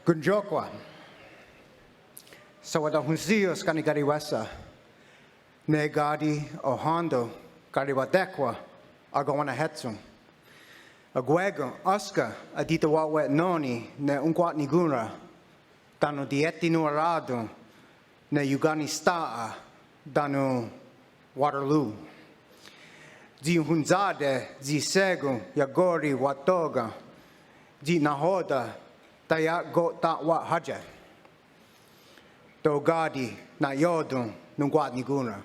Gunjokwa. Sa wadahunsios kanigariwasa. Ne gadi o hondo gariwadekwa agawana hetsum. Aguego Oscar adita wawet noni ne unquat nigura. Danu dieti nuarado ne Ugani staa danu Waterloo. Di hunzade di segu yagori watoga di nahoda tayat go ta wa haja. Dogadi na yodun nunguat niguna.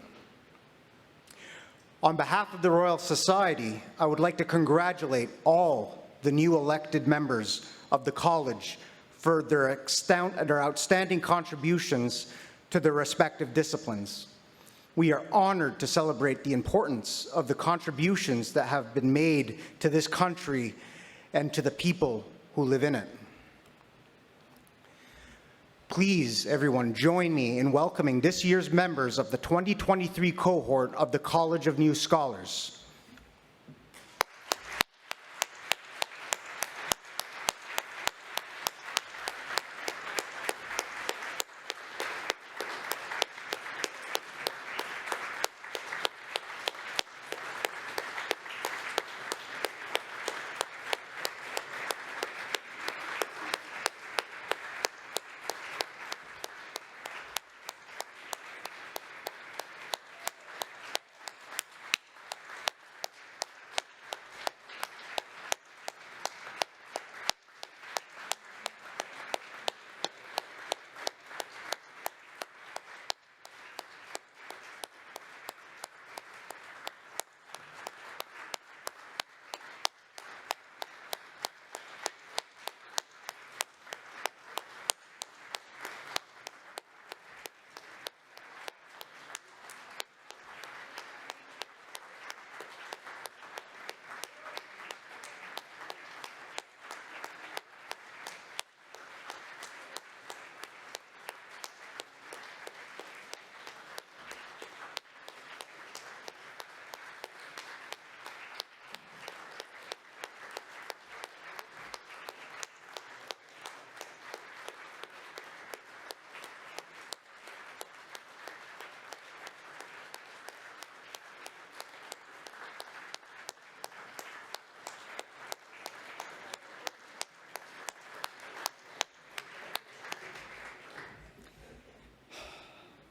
On behalf of the Royal Society, I would like to congratulate all the new elected members of the College for their outstanding contributions to their respective disciplines. We are honored to celebrate the importance of the contributions that have been made to this country and to the people who live in it. Please, everyone, join me in welcoming this year's members of the 2023 cohort of the College of New Scholars.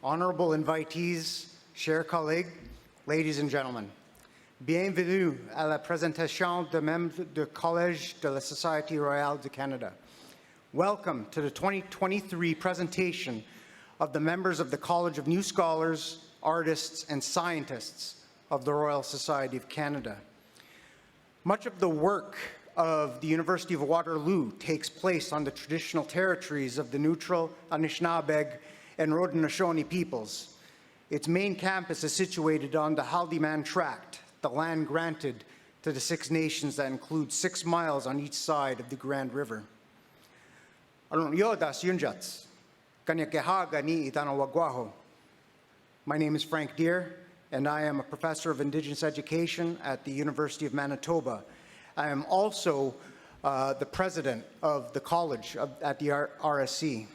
Honorable invitees, chers collègues, ladies and gentlemen, bienvenue à la présentation des membres du Collège de la Société Royale du Canada. Welcome to the 2023 presentation of the members of the College of New Scholars, Artists, and Scientists of the Royal Society of Canada. Much of the work of the University of Waterloo takes place on the traditional territories of the neutral Anishinaabeg and Haudenosaunee peoples. Its main campus is situated on the Haldimand Tract, the land granted to the Six Nations that includes 6 miles on each side of the Grand River. My name is Frank Deere, and I am a professor of Indigenous Education at the University of Manitoba. I am also the president of the college at the RSC.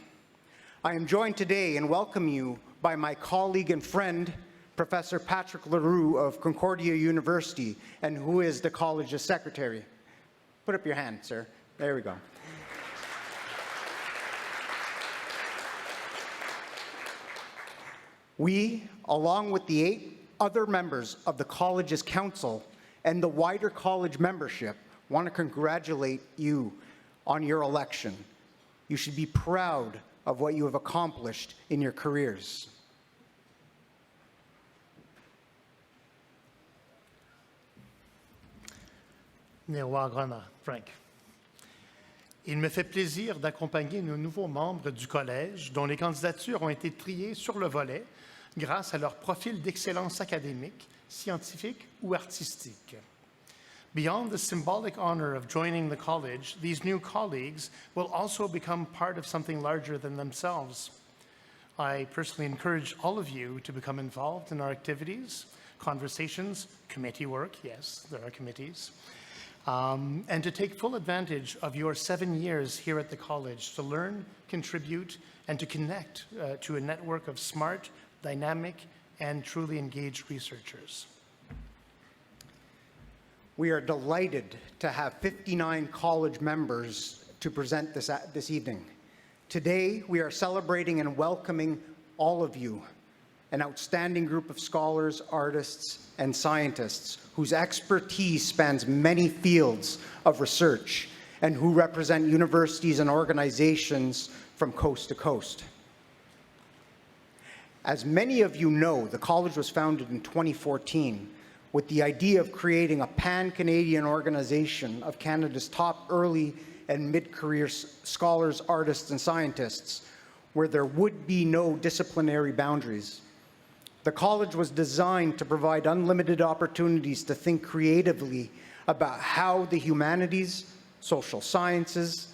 I am joined today and welcome you by my colleague and friend, Professor Patrick Leroux of Concordia University, and who is the college's secretary. Put up your hand, sir. There we go. We, along with the 8 other members of the college's council and the wider college membership, want to congratulate you on your election. You should be proud of what you have accomplished in your careers. Frank. Il me fait plaisir d'accompagner nos nouveaux membres du Collège dont les candidatures ont été triées sur le volet grâce à leur profil d'excellence académique, scientifique ou artistique. Beyond the symbolic honor of joining the college, these new colleagues will also become part of something larger than themselves. I personally encourage all of you to become involved in our activities, conversations, committee work, yes, there are committees, and to take full advantage of your 7 years here at the college to learn, contribute, and to connect to a network of smart, dynamic, and truly engaged researchers. We are delighted to have 59 college members to present this evening. Today, we are celebrating and welcoming all of you, an outstanding group of scholars, artists, and scientists whose expertise spans many fields of research and who represent universities and organizations from coast to coast. As many of you know, the college was founded in 2014 with the idea of creating a pan-Canadian organization of Canada's top early and mid-career scholars, artists, and scientists, where there would be no disciplinary boundaries. The college was designed to provide unlimited opportunities to think creatively about how the humanities, social sciences,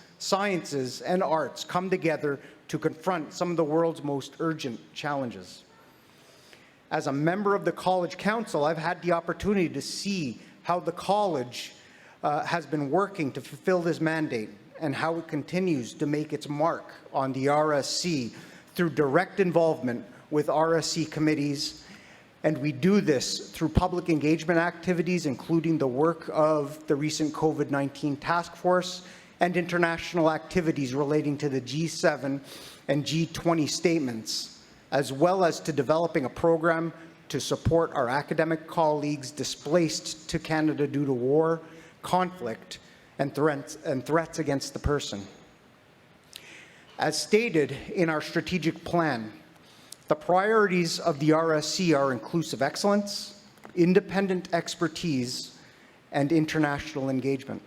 and arts come together to confront some of the world's most urgent challenges. As a member of the College Council, I've had the opportunity to see how the college has been working to fulfill this mandate and how it continues to make its mark on the RSC through direct involvement with RSC committees. And we do this through public engagement activities, including the work of the recent COVID-19 task force and international activities relating to the G7 and G20 statements, as well as to developing a program to support our academic colleagues displaced to Canada due to war, conflict, and threats against the person. As stated in our strategic plan, the priorities of the RSC are inclusive excellence, independent expertise, and international engagement.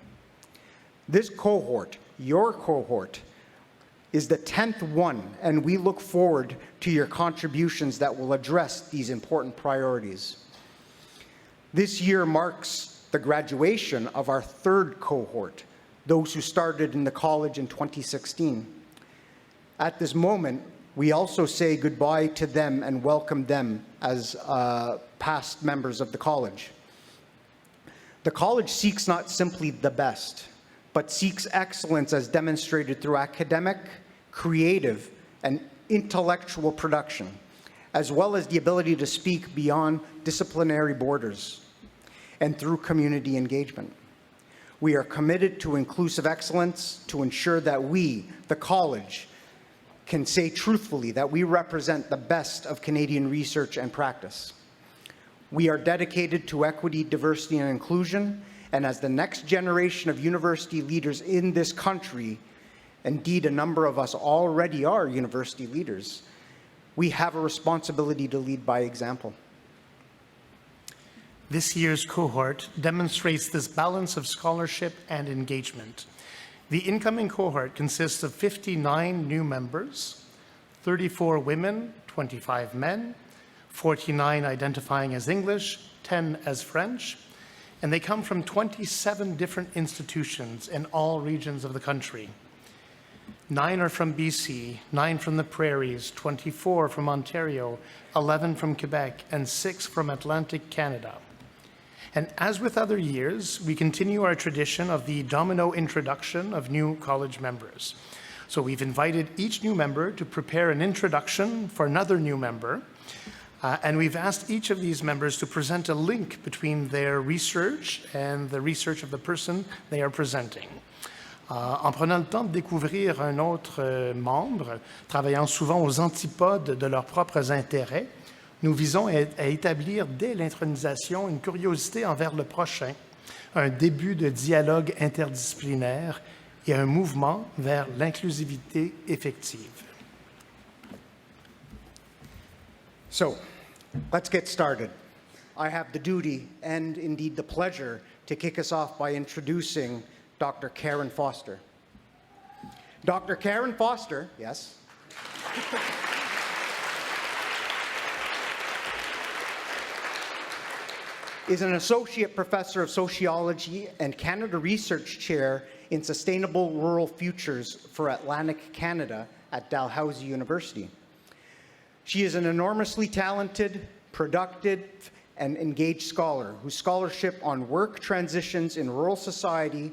This cohort, your cohort, is the 10th one, and we look forward to your contributions that will address these important priorities. This year marks the graduation of our third cohort, those who started in the college in 2016. At this moment, we also say goodbye to them and welcome them as past members of the college. The college seeks not simply the best, but seeks excellence as demonstrated through academic, creative, and intellectual production, as well as the ability to speak beyond disciplinary borders and through community engagement. We are committed to inclusive excellence to ensure that we, the college, can say truthfully that we represent the best of Canadian research and practice. We are dedicated to equity, diversity, and inclusion, and as the next generation of university leaders in this country, indeed a number of us already are university leaders, we have a responsibility to lead by example. This year's cohort demonstrates this balance of scholarship and engagement. The incoming cohort consists of 59 new members, 34 women, 25 men, 49 identifying as English, 10 as French, and they come from 27 different institutions in all regions of the country. 9 are from BC, 9 from the Prairies, 24 from Ontario, 11 from Quebec, and 6 from Atlantic Canada. And as with other years, we continue our tradition of the domino introduction of new college members. So we've invited each new member to prepare an introduction for another new member, and we've asked each of these members to present a link between their research and the research of the person they are presenting. En prenant le temps de découvrir un autre membre, travaillant souvent aux antipodes de leurs propres intérêts, nous visons à établir dès l'intronisation une curiosité envers le prochain, un début de dialogue interdisciplinaire et un mouvement vers l'inclusivité effective. So, let's get started. I have the duty and indeed the pleasure to kick us off by introducing Dr. Karen Foster. Dr. Karen Foster, yes. is an associate professor of sociology and Canada Research Chair in Sustainable Rural Futures for Atlantic Canada at Dalhousie University. She is an enormously talented, productive, and engaged scholar whose scholarship on work transitions in rural society,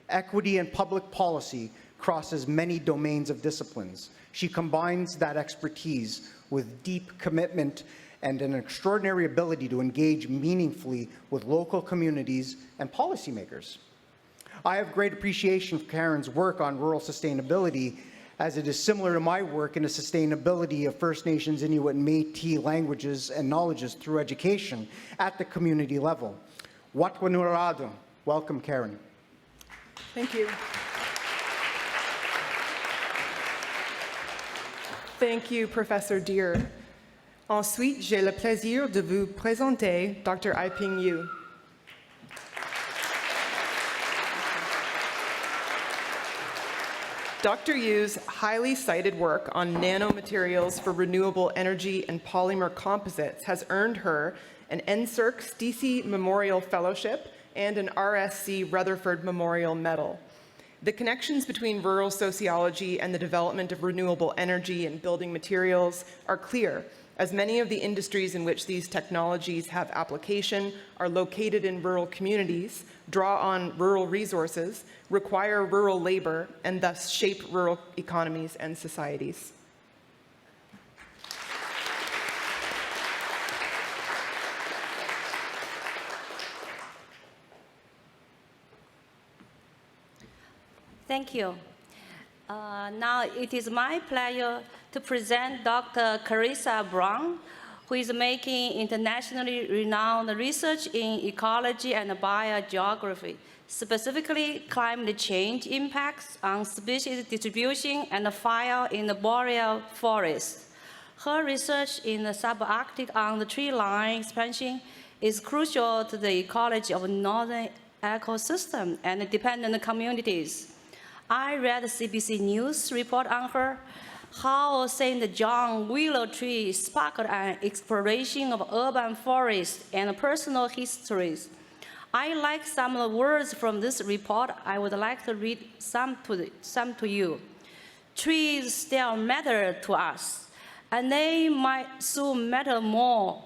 equity, and public policy crosses many domains of disciplines. She combines that expertise with deep commitment and an extraordinary ability to engage meaningfully with local communities and policymakers. I have great appreciation for Karen's work on rural sustainability, as it is similar to my work in the sustainability of First Nations, Inuit, and Métis languages and knowledges through education at the community level. Watwanurado. Welcome, Karen. Thank you. Thank you, Professor Deere. Ensuite, j'ai le plaisir de vous présenter Dr. Aiping Yu. Dr. Yu's highly cited work on nanomaterials for renewable energy and polymer composites has earned her an NSERC DC Memorial Fellowship and an RSC Rutherford Memorial Medal. The connections between rural sociology and the development of renewable energy and building materials are clear, as many of the industries in which these technologies have application are located in rural communities, draw on rural resources, require rural labor, and thus shape rural economies and societies. Thank you. Now it is my pleasure to present Dr. Carissa Brown, who is making internationally renowned research in ecology and biogeography, specifically climate change impacts on species distribution and fire in the boreal forest. Her research in the subarctic on the tree line expansion is crucial to the ecology of northern ecosystem and dependent communities. I read the CBC News report on her, how St. John willow tree sparked an exploration of urban forests and personal histories. I like some of the words from this report. I would like to read some to you. Trees still matter to us, and they might soon matter more.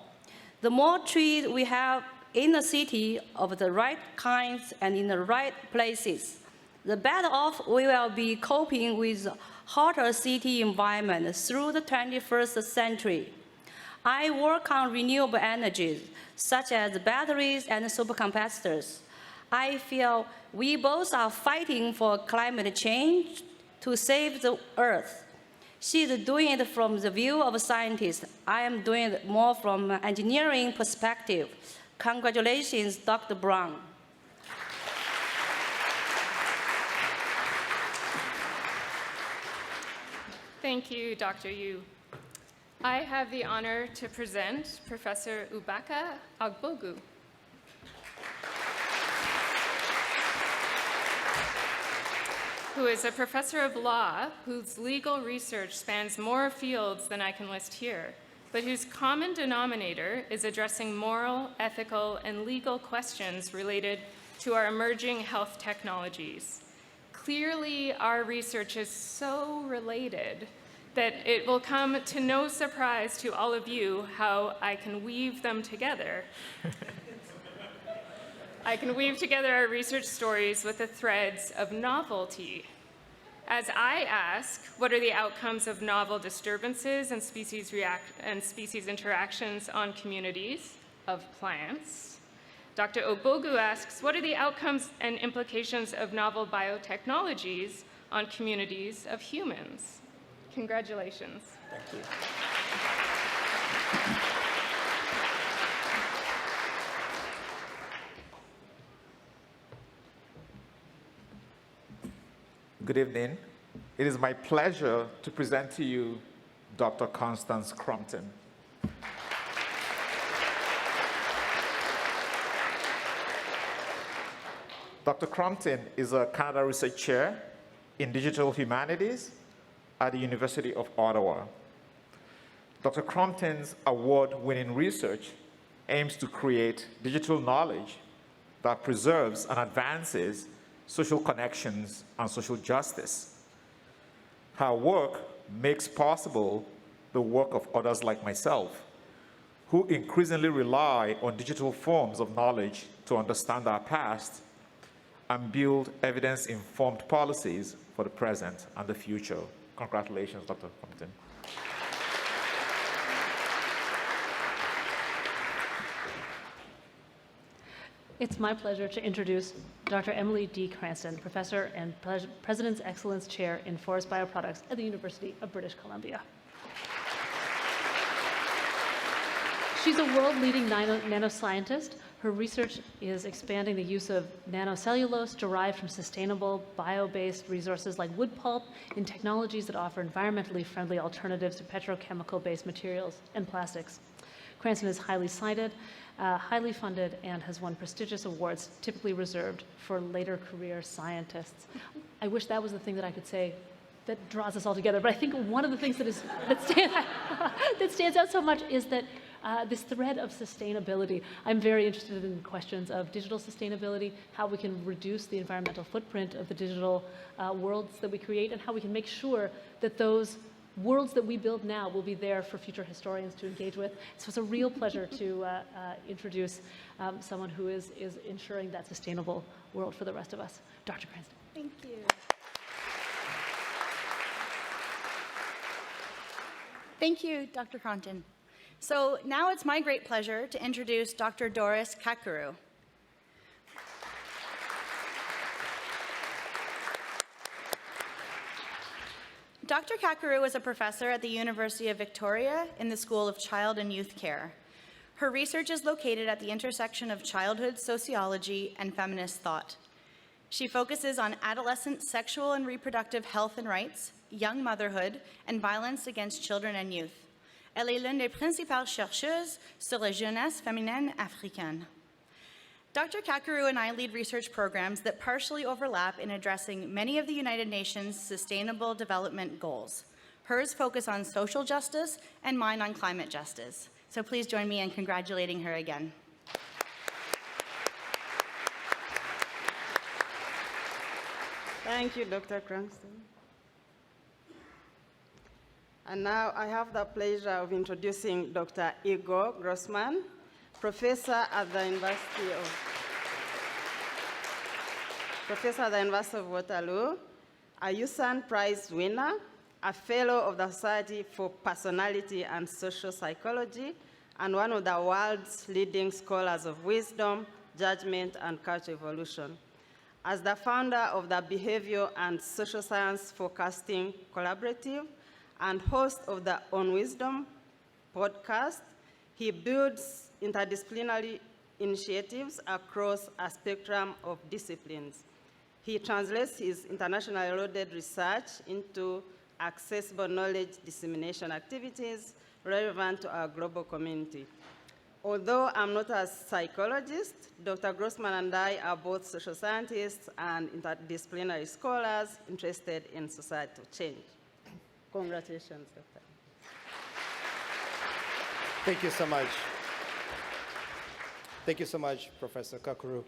The more trees we have in the city of the right kinds and in the right places, the better off we will be coping with hotter city environment through the 21st century. I work on renewable energies, such as batteries and supercapacitors. I feel we both are fighting for climate change to save the Earth. She's doing it from the view of a scientist. I am doing it more from an engineering perspective. Congratulations, Dr. Brown. Thank you, Dr. Yu. I have the honor to present Professor Ubaka Agbogu. Who is a professor of law whose legal research spans more fields than I can list here, but whose common denominator is addressing moral, ethical, and legal questions related to our emerging health technologies. Clearly, our research is so related that it will come to no surprise to all of you how I can weave them together. I can weave together our research stories with the threads of novelty. As I ask, what are the outcomes of novel disturbances and species interactions on communities of plants? Dr. Ogbogu asks, what are the outcomes and implications of novel biotechnologies on communities of humans? Congratulations. Thank you. Good evening. It is my pleasure to present to you Dr. Constance Crompton. Dr. Crompton is a Canada Research Chair in Digital Humanities at the University of Ottawa. Dr. Crompton's award-winning research aims to create digital knowledge that preserves and advances social connections and social justice. Her work makes possible the work of others like myself, who increasingly rely on digital forms of knowledge to understand our past and build evidence-informed policies for the present and the future. Congratulations, Dr. Compton. It's my pleasure to introduce Dr. Emily D. Cranston, Professor and President's Excellence Chair in Forest Bioproducts at the University of British Columbia. She's a world-leading nanoscientist. Her research is expanding the use of nanocellulose derived from sustainable bio-based resources like wood pulp in technologies that offer environmentally friendly alternatives to petrochemical-based materials and plastics. Cranston is highly cited, highly funded, and has won prestigious awards typically reserved for later career scientists. I wish that was the thing that I could say that draws us all together, but I think one of the things that stands out so much is that this thread of sustainability. I'm very interested in questions of digital sustainability, how we can reduce the environmental footprint of the digital worlds that we create, and how we can make sure that those worlds that we build now will be there for future historians to engage with. So it's a real pleasure to introduce someone who is ensuring that sustainable world for the rest of us. Dr. Cranston. Thank you. Thank you, Dr. Cronton. So now it's my great pleasure to introduce Dr. Doris Kakuru. Dr. Kakuru is a professor at the University of Victoria in the School of Child and Youth Care. Her research is located at the intersection of childhood sociology and feminist thought. She focuses on adolescent sexual and reproductive health and rights, young motherhood, and violence against children and youth. Elle est l'une des principales chercheuses sur la jeunesse féminine africaine. Dr. Kakuru and I lead research programs that partially overlap in addressing many of the United Nations Sustainable Development Goals. Hers focus on social justice and mine on climate justice. So please join me in congratulating her again. Thank you, Dr. Cranston. And now I have the pleasure of introducing Dr. Igor Grossman, professor at the University of Waterloo, a USAN Prize winner, a fellow of the Society for Personality and Social Psychology, and one of the world's leading scholars of wisdom, judgment, and cultural evolution. As the founder of the Behavior and Social Science Forecasting Collaborative and host of the On Wisdom podcast, he builds interdisciplinary initiatives across a spectrum of disciplines. He translates his internationally lauded research into accessible knowledge dissemination activities relevant to our global community. Although I'm not a psychologist, Dr. Grossman and I are both social scientists and interdisciplinary scholars interested in societal change. Congratulations, Doctor. Thank you so much. Thank you so much, Professor Kakuru.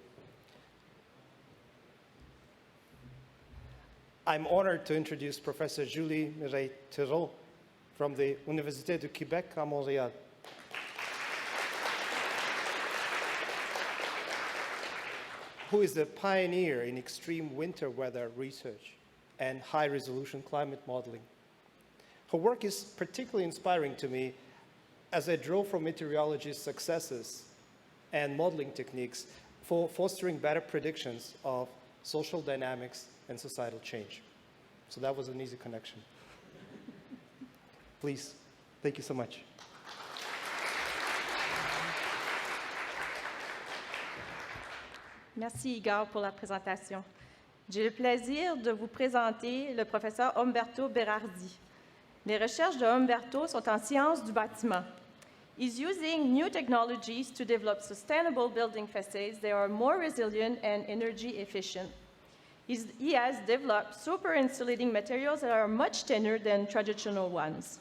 I'm honored to introduce Professor Julie Mireille-Thérault from the Université du Québec à Montréal. Who is a pioneer in extreme winter weather research and high-resolution climate modeling. Her work is particularly inspiring to me as I draw from meteorology's successes and modeling techniques for fostering better predictions of social dynamics and societal change. So that was an easy connection. Please, thank you so much. Merci Igor pour la présentation. J'ai le plaisir de vous présenter le professeur Umberto Berardi. Les recherches de Umberto sont en sciences du bâtiment. He's using new technologies to develop sustainable building facades that are more resilient and energy efficient. He has developed super insulating materials that are much thinner than traditional ones.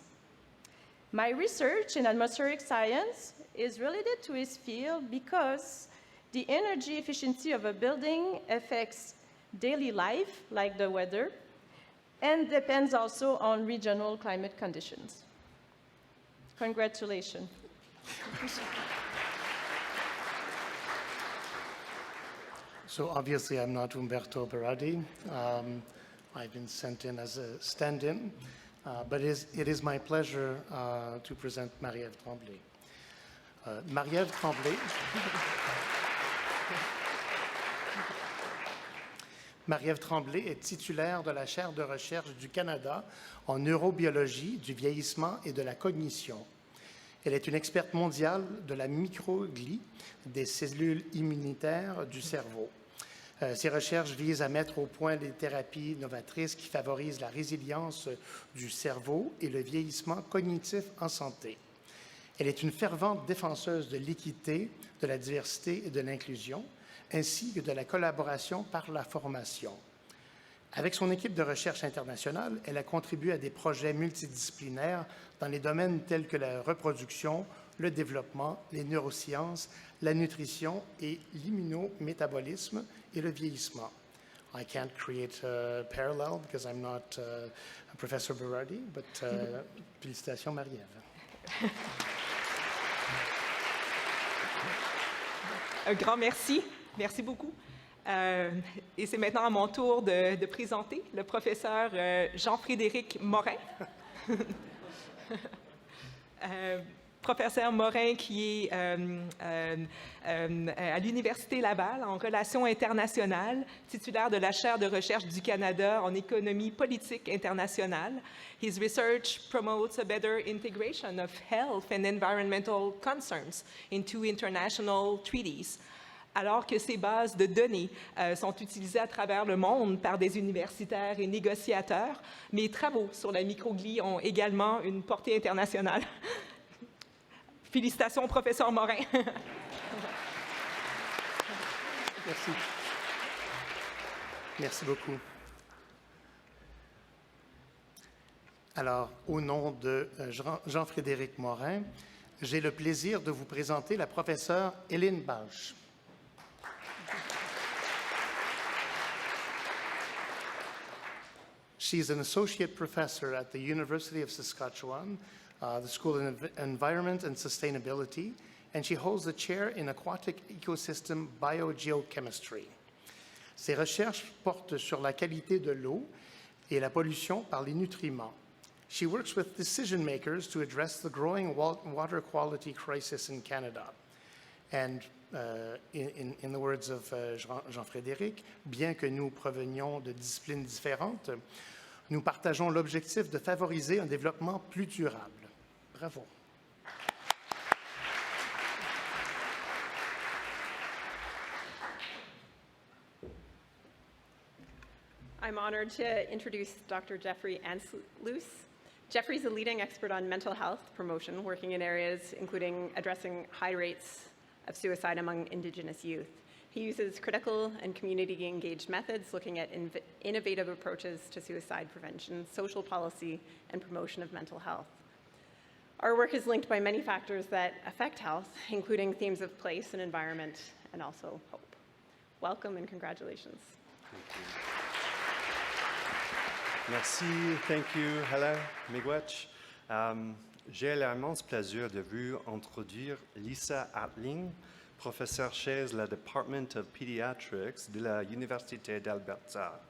My research in atmospheric science is related to his field because the energy efficiency of a building affects daily life, like the weather, and depends also on regional climate conditions. Congratulations. So obviously, I'm not Umberto Berardi. I've been sent in as a stand-in, but it is my pleasure to present Marie-Ève Tremblay. Marie-Ève Tremblay. Marie-Ève Tremblay est titulaire de la chaire de recherche du Canada en neurobiologie, du vieillissement et de la cognition. Elle est une experte mondiale de la microglie des cellules immunitaires du cerveau. Ses recherches visent à mettre au point des thérapies novatrices qui favorisent la résilience du cerveau et le vieillissement cognitif en santé. Elle est une fervente défenseuse de l'équité, de la diversité et de l'inclusion, ainsi que de la collaboration par la formation. Avec son équipe de recherche internationale, elle a contribué à des projets multidisciplinaires dans les domaines tels que la reproduction, le développement, les neurosciences, la nutrition et l'immunométabolisme et le vieillissement. I can't create a parallel because I'm not Professor Berardi, but félicitations Marie-Ève. Un grand merci. Merci beaucoup. Et c'est maintenant à mon tour de présenter le professeur Jean-Frédéric Morin. Professeur Morin qui est à l'Université Laval en relations internationales, titulaire de la chaire de recherche du Canada en économie politique internationale. His research promotes a better integration of health and environmental concerns into international treaties. Alors que ces bases de données sont utilisées à travers le monde par des universitaires et négociateurs, mes travaux sur la microglie ont également une portée internationale. Félicitations, professeur Morin. Merci. Merci beaucoup. Alors, au nom de Jean-Frédéric Morin, j'ai le plaisir de vous présenter la professeure Hélène Bausch. She's an associate professor at the University of Saskatchewan, the School of Environment and Sustainability, and she holds a chair in aquatic ecosystem biogeochemistry. Ses recherches portent sur la qualité de l'eau et la pollution par les nutriments. She works with decision makers to address the growing water quality crisis in Canada. And in the words of Jean-Frédéric, bien que nous provenions de disciplines différentes, nous partageons l'objectif de favoriser un développement plus durable. Bravo. I'm honored to introduce Dr. Jeffrey Anslus. Jeffrey is a leading expert on mental health promotion, working in areas including addressing high rates of suicide among Indigenous youth. He uses critical and community-engaged methods looking at innovative approaches to suicide prevention, social policy, and promotion of mental health. Our work is linked by many factors that affect health, including themes of place and environment, and also hope. Welcome and congratulations. Merci, thank you, hello, miigwech. J'ai l'immense plaisir de vous introduire Lisa Atling, professeure chaise la Department of Pediatrics de la Université d'Alberta.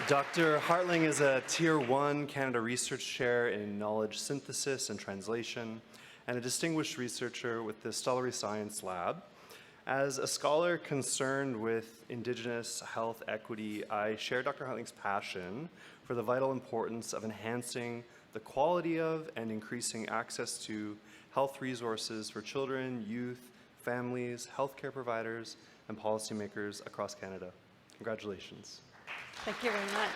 Dr. Hartling is a Tier 1 Canada Research Chair in Knowledge Synthesis and Translation and a distinguished researcher with the Stollery Science Lab. As a scholar concerned with Indigenous health equity, I share Dr. Hartling's passion for the vital importance of enhancing the quality of and increasing access to health resources for children, youth, families, healthcare providers, and policymakers across Canada. Congratulations. Thank you very much.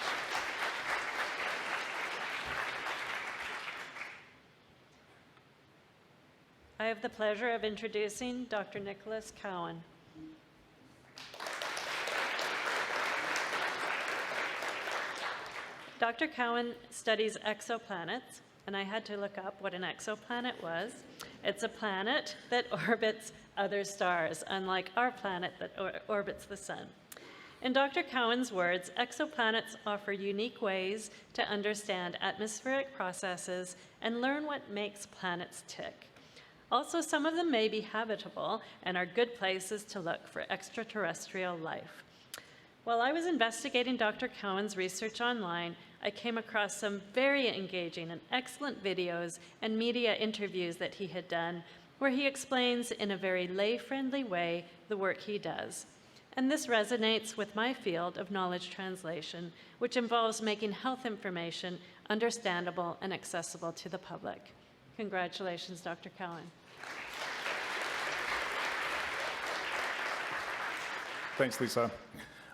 I have the pleasure of introducing Dr. Nicholas Cowan. Dr. Cowan studies exoplanets, and I had to look up what an exoplanet was. It's a planet that orbits other stars, unlike our planet that orbits the sun. In Dr. Cowan's words, exoplanets offer unique ways to understand atmospheric processes and learn what makes planets tick. Also, some of them may be habitable and are good places to look for extraterrestrial life. While I was investigating Dr. Cowan's research online, I came across some very engaging and excellent videos and media interviews that he had done, where he explains in a very lay-friendly way the work he does. And this resonates with my field of knowledge translation, which involves making health information understandable and accessible to the public. Congratulations, Dr. Cowan. Thanks, Lisa.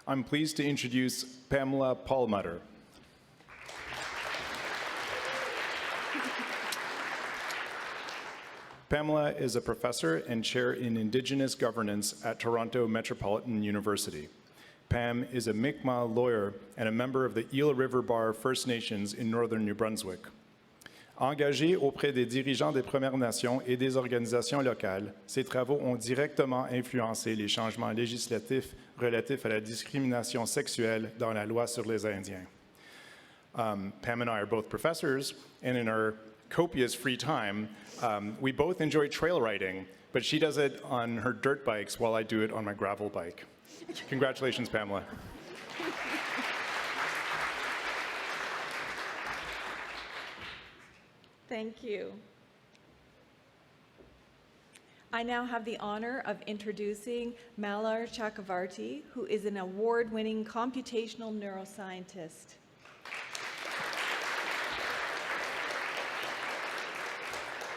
I'm pleased to introduce Pamela Perlmutter. Pamela is a professor and chair in Indigenous governance at Toronto Metropolitan University. Pam is a Mi'kmaq lawyer and a member of the Eel River Bar First Nations in northern New Brunswick. Engagée auprès des dirigeants des Premières Nations et des organisations locales, ses travaux ont directement influencé les changements législatifs relatifs à la discrimination sexuelle dans la loi sur les Indiens. Pam and I are both professors, and in our copious free time, we both enjoy trail riding, but she does it on her dirt bikes while I do it on my gravel bike. Congratulations, Pamela. Thank you. I now have the honor of introducing Malar Chakravarti, who is an award-winning computational neuroscientist.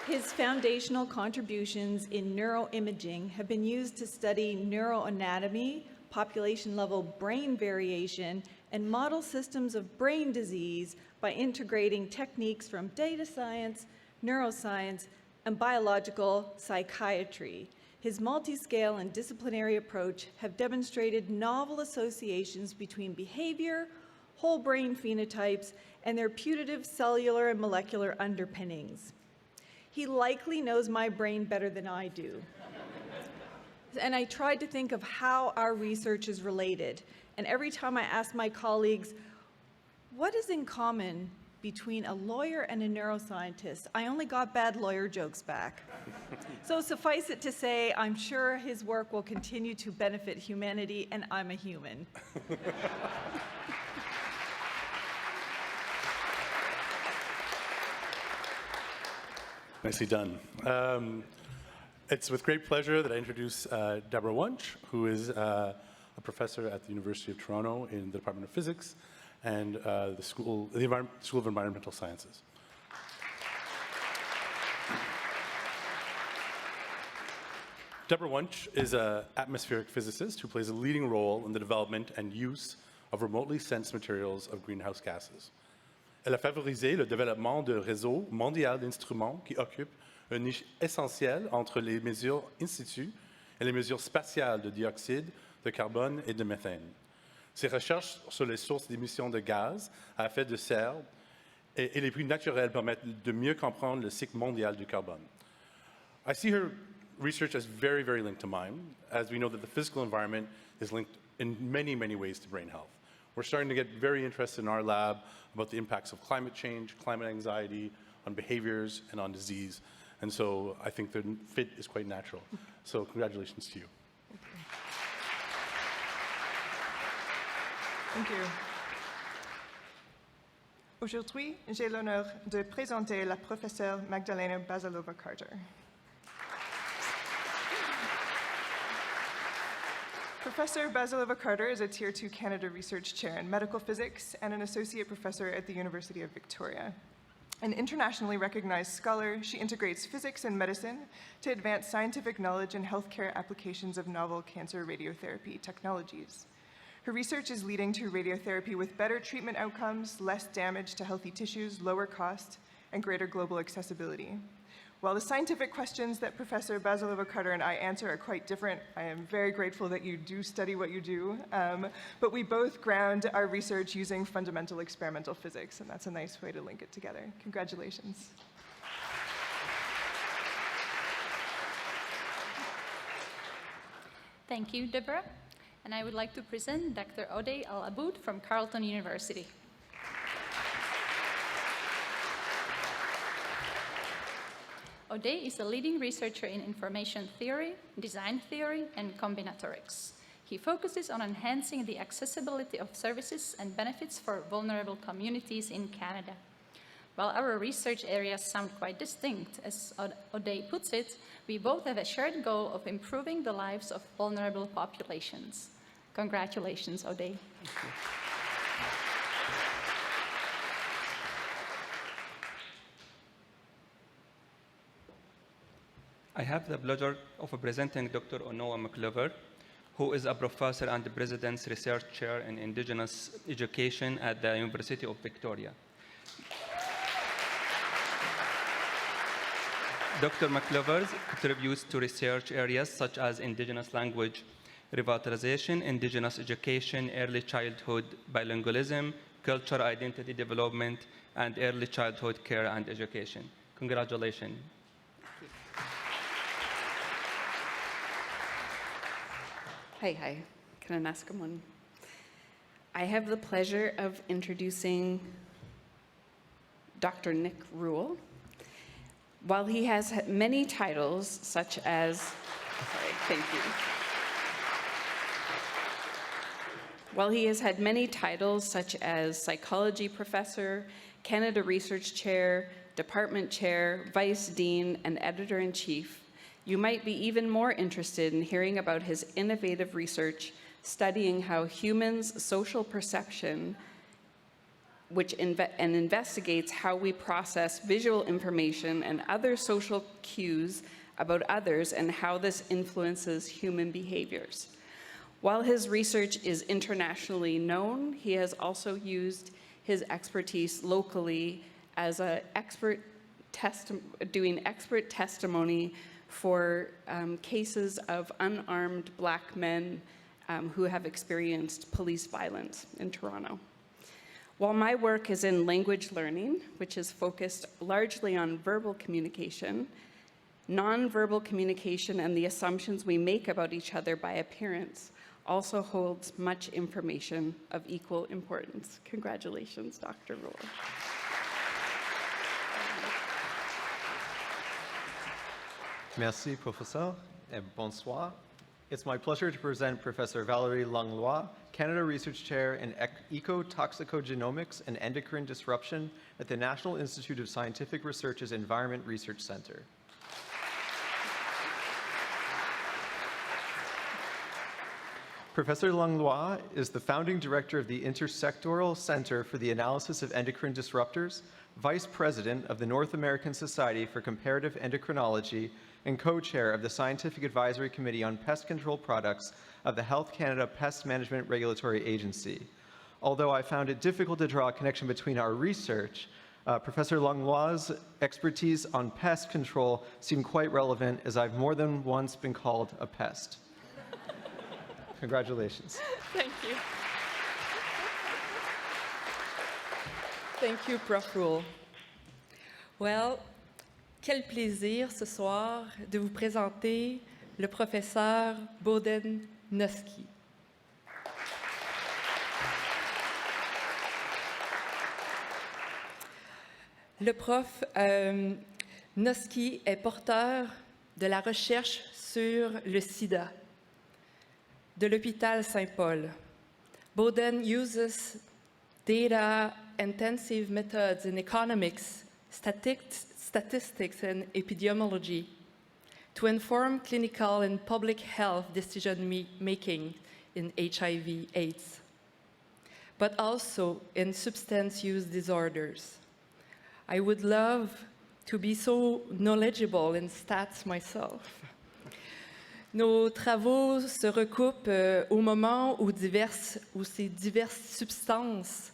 His foundational contributions in neuroimaging have been used to study neuroanatomy, population-level brain variation, and model systems of brain disease by integrating techniques from data science, neuroscience, and biological psychiatry. His multi-scale and disciplinary approach have demonstrated novel associations between behavior, whole brain phenotypes, and their putative cellular and molecular underpinnings. He likely knows my brain better than I do. And I tried to think of how our research is related. And every time I ask my colleagues, what is in common between a lawyer and a neuroscientist, I only got bad lawyer jokes back. So suffice it to say, I'm sure his work will continue to benefit humanity, and I'm a human. Nicely done. It's with great pleasure that I introduce Deborah Wunsch, who is a professor at the University of Toronto in the Department of Physics and the School of Environmental Sciences. Deborah Wunsch is an atmospheric physicist who plays a leading role in the development and use of remotely sensed materials of greenhouse gases. Elle a favorisé le développement d'un réseau mondial d'instruments qui occupe une niche essentielle entre les mesures in situ et les mesures spatiales de dioxyde de carbone et de méthane. Ses recherches sur les sources d'émissions de gaz à effet de serre et les plus naturels permettent de mieux comprendre le cycle mondial du carbone. I see her research as very, very linked to mine, as we know that the physical environment is linked in many, many ways to brain health. We're starting to get very interested in our lab about the impacts of climate change, climate anxiety, on behaviors, and on disease. And so I think the fit is quite natural. So congratulations to you. Thank you. Aujourd'hui, j'ai l'honneur de présenter la professeure Magdalena Bazalova-Carter. Professor Bazalova-Carter is a Tier 2 Canada Research Chair in Medical Physics and an Associate Professor at the University of Victoria. An internationally recognized scholar, she integrates physics and medicine to advance scientific knowledge and healthcare applications of novel cancer radiotherapy technologies. Her research is leading to radiotherapy with better treatment outcomes, less damage to healthy tissues, lower cost, and greater global accessibility. While the scientific questions that Professor Bazalova-Carter and I answer are quite different, I am very grateful that you do study what you do, but we both ground our research using fundamental experimental physics, and that's a nice way to link it together. Congratulations. Thank you, Deborah. And I would like to present Dr. Odey Al-Aboud from Carleton University. Odey is a leading researcher in information theory, design theory, and combinatorics. He focuses on enhancing the accessibility of services and benefits for vulnerable communities in Canada. While our research areas sound quite distinct, as Odey puts it, we both have a shared goal of improving the lives of vulnerable populations. Congratulations, Odey. I have the pleasure of presenting Dr. Onoa McClover, who is a professor and the President's Research Chair in Indigenous Education at the University of Victoria. Dr. McClover contributes to research areas such as Indigenous language revitalization, Indigenous education, early childhood bilingualism, cultural identity development, and early childhood care and education. Congratulations. Hi. Can I ask him one? I have the pleasure of introducing Dr. Nick Rule. While he has many titles, such as, thank you. While he has had many titles, such as psychology professor, Canada Research Chair, department chair, vice dean, and editor-in-chief, you might be even more interested in hearing about his innovative research studying how humans' social perception, and investigates how we process visual information and other social cues about others and how this influences human behaviors. While his research is internationally known, he has also used his expertise locally as doing expert testimony for cases of unarmed Black men who have experienced police violence in Toronto. While my work is in language learning, which is focused largely on verbal communication, nonverbal communication and the assumptions we make about each other by appearance also holds much information of equal importance. Congratulations, Dr. Rule. Merci, Professeur, et bonsoir. It's my pleasure to present Professor Valérie Langlois, Canada Research Chair in Ecotoxicogenomics and Endocrine Disruption at the National Institute of Scientific Research's Environment Research Center. Professor Langlois is the founding director of the Intersectoral Center for the Analysis of Endocrine Disruptors, vice president of the North American Society for Comparative Endocrinology, and co-chair of the Scientific Advisory Committee on Pest Control Products of the Health Canada Pest Management Regulatory Agency. Although I found it difficult to draw a connection between our research, Professor Langlois' expertise on pest control seemed quite relevant, as I've more than once been called a pest. Congratulations. Thank you. Thank you, Prof. Rule. Well, quel plaisir ce soir de vous présenter le professeur Boden-Nosky. Le prof Nosky est porteur de la recherche sur le sida de l'hôpital Saint-Paul. Boden uses data-intensive methods in economics, statistics, and epidemiology to inform clinical and public health decision-making in HIV/AIDS, but also in substance use disorders. I would love to be so knowledgeable in stats myself. Nos travaux se recoupent au moment où ces diverses substances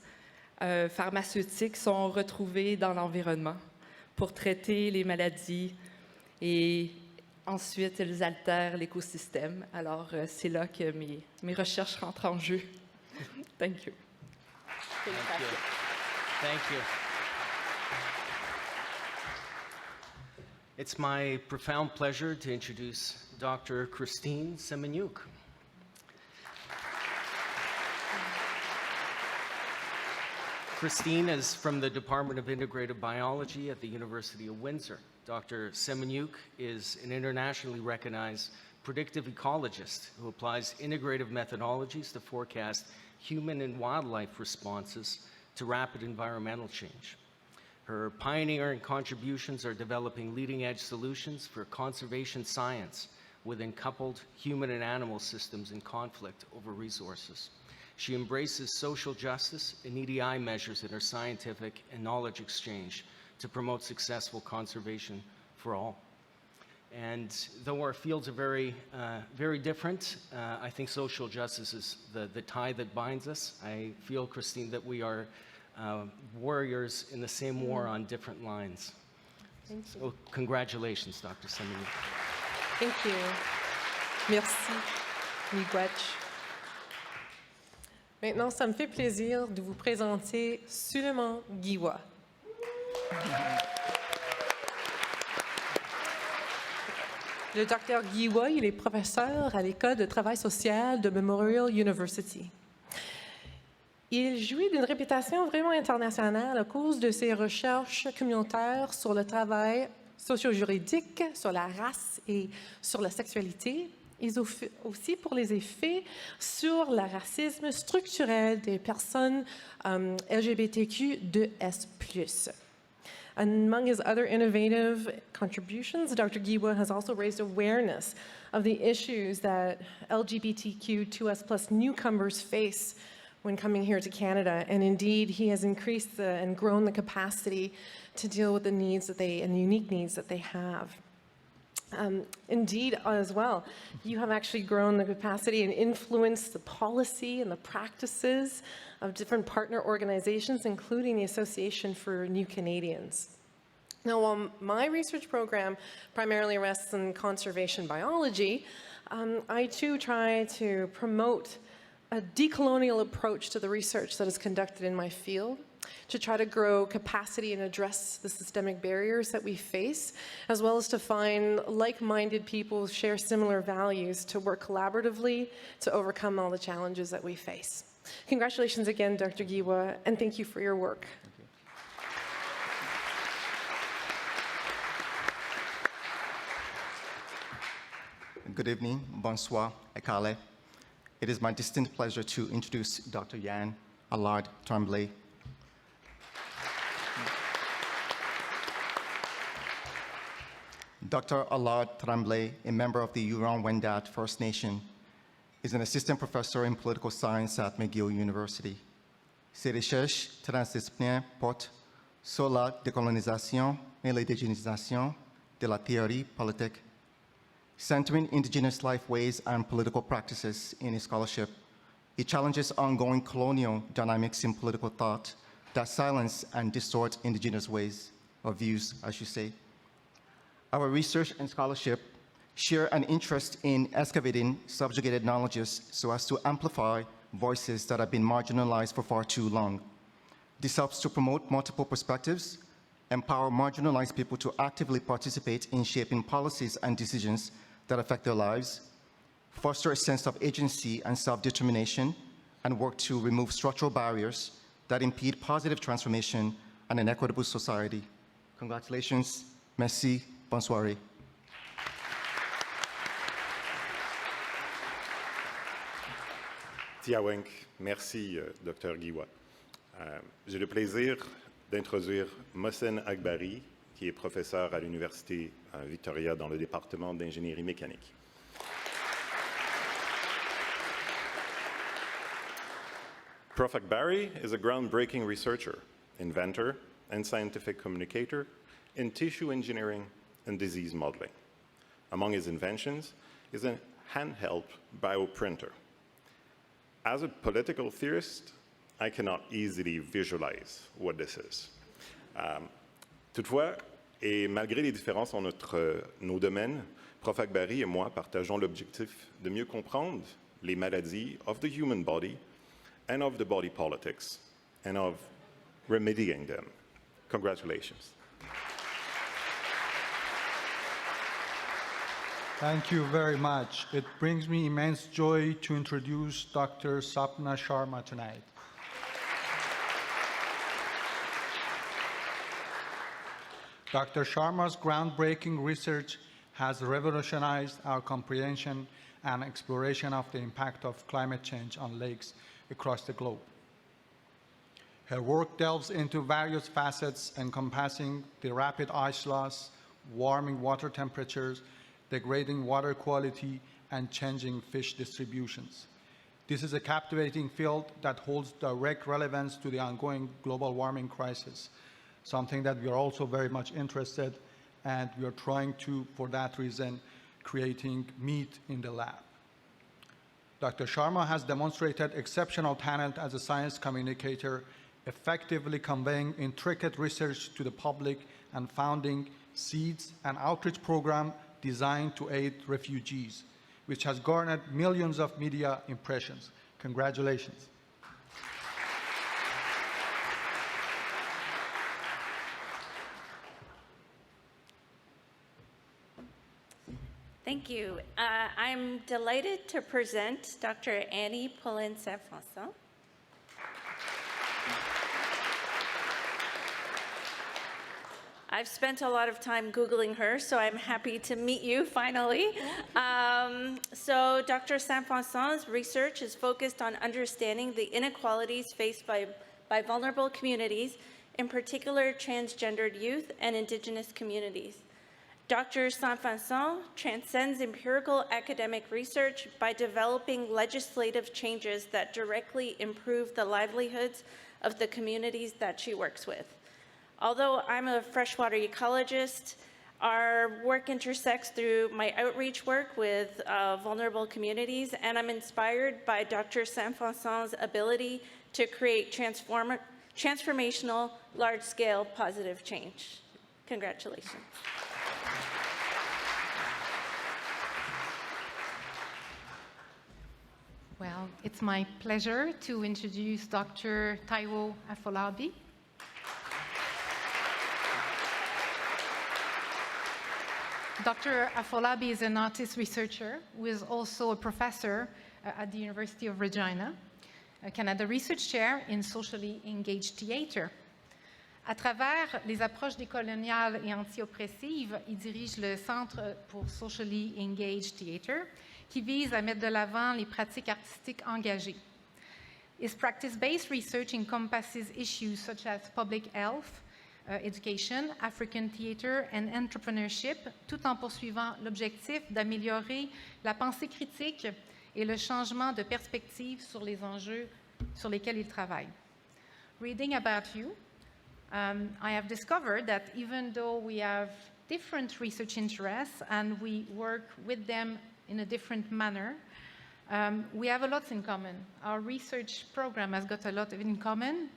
pharmaceutiques sont retrouvées dans l'environnement pour traiter les maladies et ensuite elles altèrent l'écosystème. Alors c'est là que mes recherches rentrent en jeu. Thank you. Thank you. Thank you. It's my profound pleasure to introduce Dr. Christine Semeniuk. Christine is from the Department of Integrative Biology at the University of Windsor. Dr. Semenyuk is an internationally recognized predictive ecologist who applies integrative methodologies to forecast human and wildlife responses to rapid environmental change. Her pioneering contributions are developing leading-edge solutions for conservation science within coupled human and animal systems in conflict over resources. She embraces social justice and EDI measures in her scientific and knowledge exchange to promote successful conservation for all. And though our fields are very different, I think social justice is the tie that binds us. I feel, Christine, that we are warriors in the same war on different lines. Thank you. So congratulations, Dr. Semenyuk. Thank you. Merci, Miigwech. Maintenant, ça me fait plaisir de vous présenter Suleiman Guiwa. Le docteur Guiwa, il est professeur à l'École de travail social de Memorial University. Il jouit d'une réputation vraiment internationale à cause de ses recherches communautaires sur le travail socio-juridique, sur la race et sur la sexualité, et aussi pour les effets sur le racisme structurel des personnes LGBTQ2S+. Among his other innovative contributions, Dr. Guiwa has also raised awareness of the issues that LGBTQ2S+ newcomers face when coming here to Canada, and indeed he has increased and grown the capacity to deal with the needs that and the unique needs that they have. Indeed, as well, you have actually grown the capacity and influenced the policy and the practices of different partner organizations, including the Association for New Canadians. Now, while my research program primarily rests in conservation biology, I too try to promote a decolonial approach to the research that is conducted in my field, to try to grow capacity and address the systemic barriers that we face, as well as to find like-minded people who share similar values to work collaboratively to overcome all the challenges that we face. Congratulations again, Dr. Guiwa, and thank you for your work. Good evening, bonsoir, ekale. It is my distinct pleasure to introduce Dr. Yann Allard Tremblay. Dr. Allard Tremblay, a member of the Huron-Wendat First Nation, is an assistant professor in political science at McGill University. Ses recherches transdisciplinaires portent sur la décolonisation et l'indigénisation de la théorie politique. Centering indigenous life ways and political practices in his scholarship, it challenges ongoing colonial dynamics in political thought that silence and distort indigenous ways or views, I should say. Our research and scholarship share an interest in excavating subjugated knowledges so as to amplify voices that have been marginalized for far too long. This helps to promote multiple perspectives, empower marginalized people to actively participate in shaping policies and decisions that affect their lives, foster a sense of agency and self-determination, and work to remove structural barriers that impede positive transformation and an equitable society. Congratulations, merci, bonne soirée. Tiaweng, merci, Dr. Guiwa. J'ai le plaisir d'introduire Mohsen Akbari, qui est professeur à l'Université Victoria dans le département d'ingénierie mécanique. Prof. Akbari is a groundbreaking researcher, inventor, and scientific communicator in tissue engineering and disease modeling. Among his inventions is a handheld bioprinter. As a political theorist, I cannot easily visualize what this is. Toutefois, et malgré les différences entre nos domaines, Prof. Akbari et moi partageons l'objectif de mieux comprendre les maladies of the human body and of the body politics, and of remedying them. Congratulations. Thank you very much. It brings me immense joy to introduce Dr. Sapna Sharma tonight. Dr. Sharma's groundbreaking research has revolutionized our comprehension and exploration of the impact of climate change on lakes across the globe. Her work delves into various facets encompassing the rapid ice loss, warming water temperatures, degrading water quality, and changing fish distributions. This is a captivating field that holds direct relevance to the ongoing global warming crisis, something that we are also very much interested in, and we are trying to, for that reason, creating meat in the lab. Dr. Sharma has demonstrated exceptional talent as a science communicator, effectively conveying intricate research to the public and founding Seeds, an outreach program designed to aid refugees, which has garnered millions of media impressions. Congratulations. Thank you. I'm delighted to present Dr. Annie Paulin-Saint-François. I've spent a lot of time Googling her, so I'm happy to meet you finally. So Dr. Saint-François's research is focused on understanding the inequalities faced by vulnerable communities, in particular transgendered youth and Indigenous communities. Dr. Saint-François transcends empirical academic research by developing legislative changes that directly improve the livelihoods of the communities that she works with. Although I'm a freshwater ecologist, our work intersects through my outreach work with vulnerable communities, and I'm inspired by Dr. Saint-François's ability to create transformational, large-scale positive change. Congratulations. Well, it's my pleasure to introduce Dr. Taiwo Afolabi. Dr. Afolabi is an artist researcher who is also a professor at the University of Regina, a Canada Research Chair in Socially Engaged Theatre. À travers les approches décoloniales et anti-oppressives, il dirige le Centre pour Socially Engaged Theatre, qui vise à mettre de l'avant les pratiques artistiques engagées. His practice-based research encompasses issues such as public health, education, African theater and entrepreneurship, tout en poursuivant l'objectif d'améliorer la pensée critique et le changement de perspective sur les enjeux sur lesquels il travaille. Reading about you, I have discovered that even though we have different research interests and we work with them in a different manner, we have a lot in common. Our research program has got a lot in common.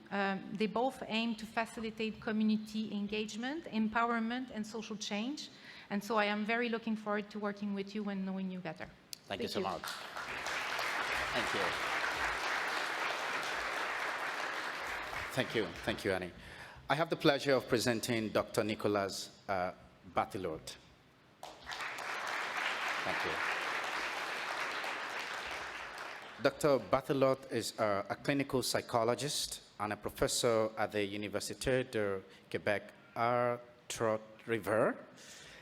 They both aim to facilitate community engagement, empowerment, and social change. And so I am very looking forward to working with you and knowing you better. Thank you so much. Thank you. Thank you. Thank you, Annie. I have the pleasure of presenting Dr. Nicolas Bathelot. Thank you. Dr. Bathelot is a clinical psychologist and a professor at the Université de Québec Trois-Rivières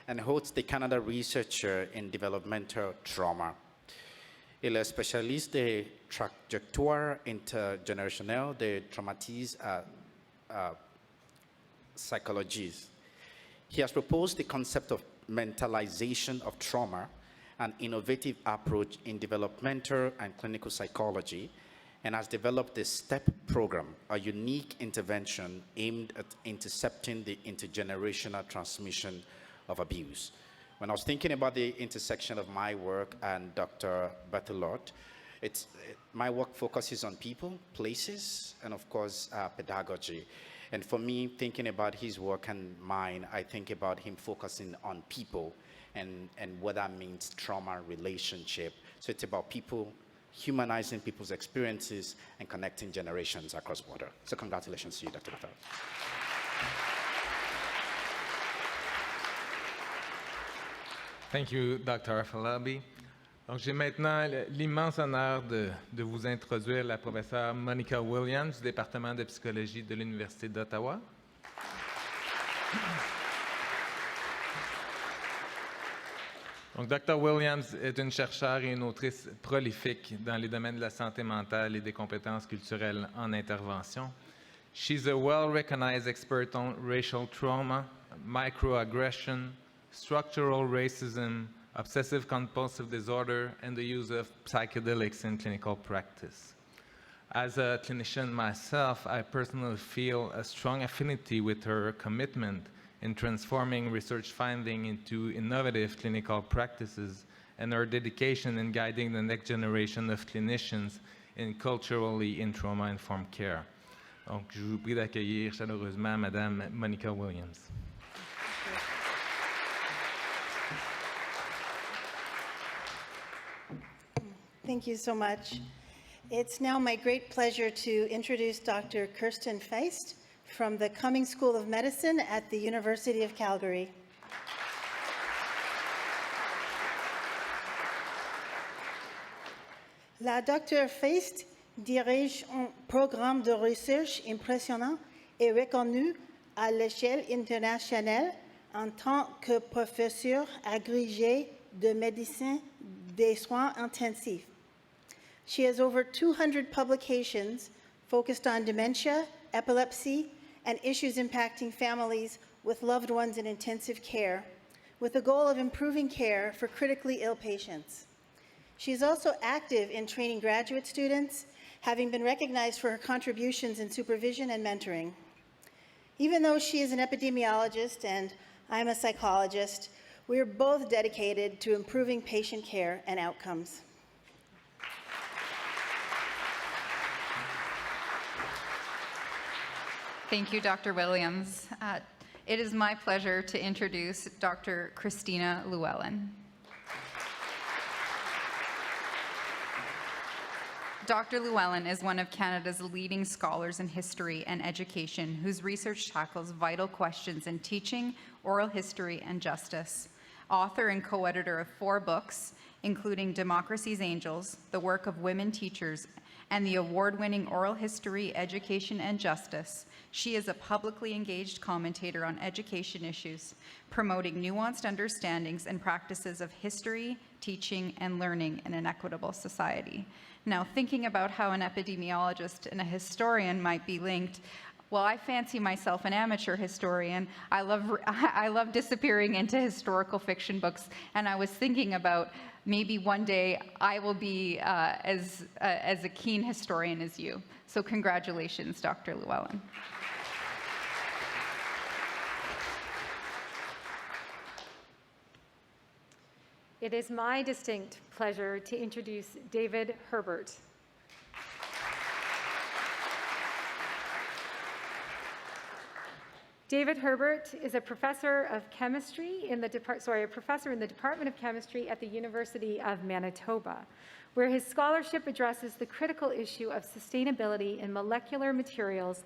and holds the Canada Researcher in Developmental Trauma. Il est spécialiste des trajectoires intergénérationnelles de traumatisme psychologies. He has proposed the concept of mentalization of trauma, an innovative approach in developmental and clinical psychology, and has developed the STEP program, a unique intervention aimed at intercepting the intergenerational transmission of abuse. When I was thinking about the intersection of my work and Dr. Bathelot, my work focuses on people, places, and of course, pedagogy. And for me, thinking about his work and mine, I think about him focusing on people and what that means, trauma, relationship. So it's about people, humanizing people's experiences and connecting generations across border. So congratulations to you, Dr. Bathelot. Thank you, Dr. Afolabi. Donc, j'ai maintenant l'immense honneur de vous introduire la professeure Monica Williams du département de psychologie de l'Université d'Ottawa. Donc, Dr. Williams est une chercheure et une autrice prolifique dans les domaines de la santé mentale et des compétences culturelles en intervention. She's a well-recognized expert on racial trauma, microaggression, structural racism, obsessive-compulsive disorder, and the use of psychedelics in clinical practice. As a clinician myself, I personally feel a strong affinity with her commitment in transforming research finding into innovative clinical practices and her dedication in guiding the next generation of clinicians in culturally and trauma-informed care. Donc, je vous prie d'accueillir chaleureusement Madame Monica Williams. Thank you so much. It's now my great pleasure to introduce Dr. Kirsten Feist from the Cummings School of Medicine at the University of Calgary. La Dr. Feist dirige un programme de recherche impressionnant et reconnu à l'échelle internationale en tant que professeur agrégé de médecine des soins intensifs. She has over 200 publications focused on dementia, epilepsy, and issues impacting families with loved ones in intensive care, with the goal of improving care for critically ill patients. She is also active in training graduate students, having been recognized for her contributions in supervision and mentoring. Even though she is an epidemiologist and I'm a psychologist, we are both dedicated to improving patient care and outcomes. Thank you, Dr. Williams. It is my pleasure to introduce Dr. Christina Llewellyn. Dr. Llewellyn is one of Canada's leading scholars in history and education whose research tackles vital questions in teaching, oral history, and justice. Author and co-editor of 4 books, including Democracy's Angels, The Work of Women Teachers, and the award-winning Oral History, Education, and Justice, she is a publicly engaged commentator on education issues, promoting nuanced understandings and practices of history, teaching, and learning in an equitable society. Now, thinking about how an epidemiologist and a historian might be linked, well, I fancy myself an amateur historian. I love disappearing into historical fiction books, and I was thinking about maybe one day I will be as a keen historian as you. So congratulations, Dr. Llewellyn. It is my distinct pleasure to introduce David Herbert. David Herbert is a professor of chemistry in the Department of Chemistry at the University of Manitoba, where his scholarship addresses the critical issue of sustainability in molecular materials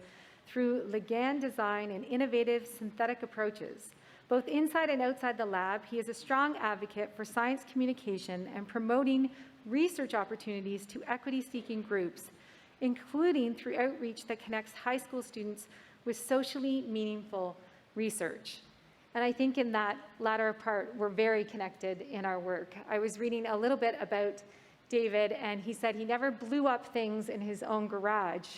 through ligand design and innovative synthetic approaches. Both inside and outside the lab, he is a strong advocate for science communication and promoting research opportunities to equity-seeking groups, including through outreach that connects high school students with socially meaningful research. And I think in that latter part, we're very connected in our work. I was reading a little bit about David, and he said he never blew up things in his own garage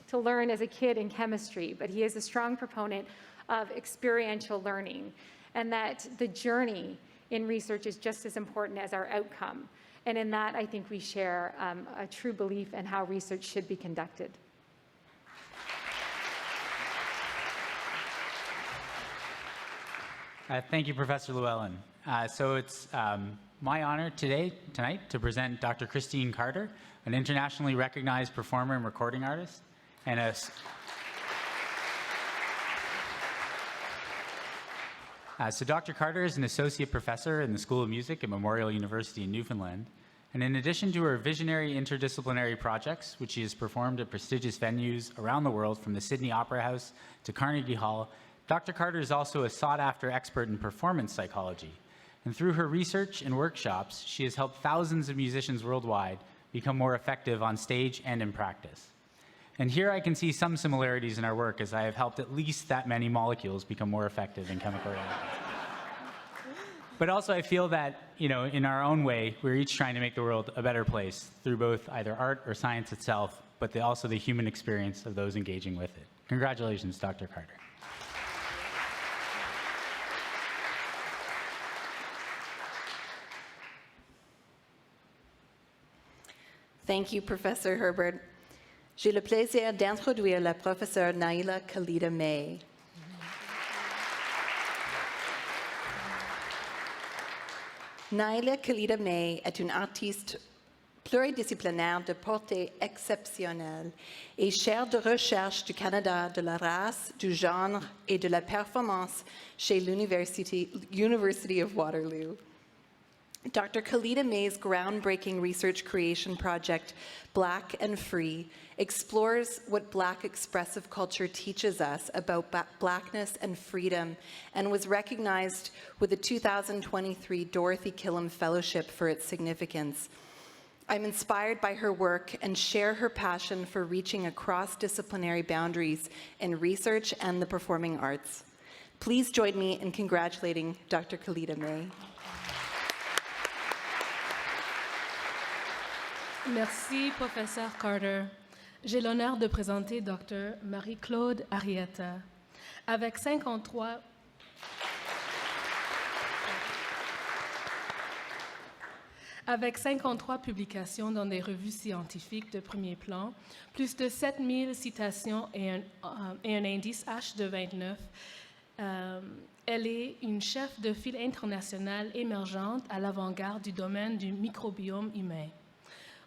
to learn as a kid in chemistry, but he is a strong proponent of experiential learning, and that the journey in research is just as important as our outcome. And in that, I think we share a true belief in how research should be conducted. Thank you, Professor Llewellyn. So it's my honor tonight to present Dr. Christine Carter, an internationally recognized performer and recording artist, and so Dr. Carter is an associate professor in the School of Music at Memorial University in Newfoundland. And in addition to her visionary interdisciplinary projects, which she has performed at prestigious venues around the world, from the Sydney Opera House to Carnegie Hall, Dr. Carter is also a sought-after expert in performance psychology. And through her research and workshops, she has helped thousands of musicians worldwide become more effective on stage and in practice. And here I can see some similarities in our work, as I have helped at least that many molecules become more effective in chemical reactions. But also I feel that, in our own way, we're each trying to make the world a better place through both either art or science itself, but also the human experience of those engaging with it. Congratulations, Dr. Carter. Thank you, Professor Herbert. J'ai le plaisir d'introduire la professeure Naila Khalida May. Naila Khalida May est une artiste pluridisciplinaire de portée exceptionnelle et chaire de recherche du Canada de la race, du genre et de la performance chez l'University of Waterloo. Dr. Khalida May's groundbreaking research creation project, Black and Free, explores what Black expressive culture teaches us about Blackness and freedom, and was recognized with the 2023 Dorothy Killam Fellowship for its significance. I'm inspired by her work and share her passion for reaching across disciplinary boundaries in research and the performing arts. Please join me in congratulating Dr. Khalida May. Merci, Professeur Carter. J'ai l'honneur de présenter Dr. Marie-Claude Arrieta. Avec 53 publications dans des revues scientifiques de premier plan, plus de 7000 citations et un indice H de 29, elle est une chef de file internationale émergente à l'avant-garde du domaine du microbiome humain.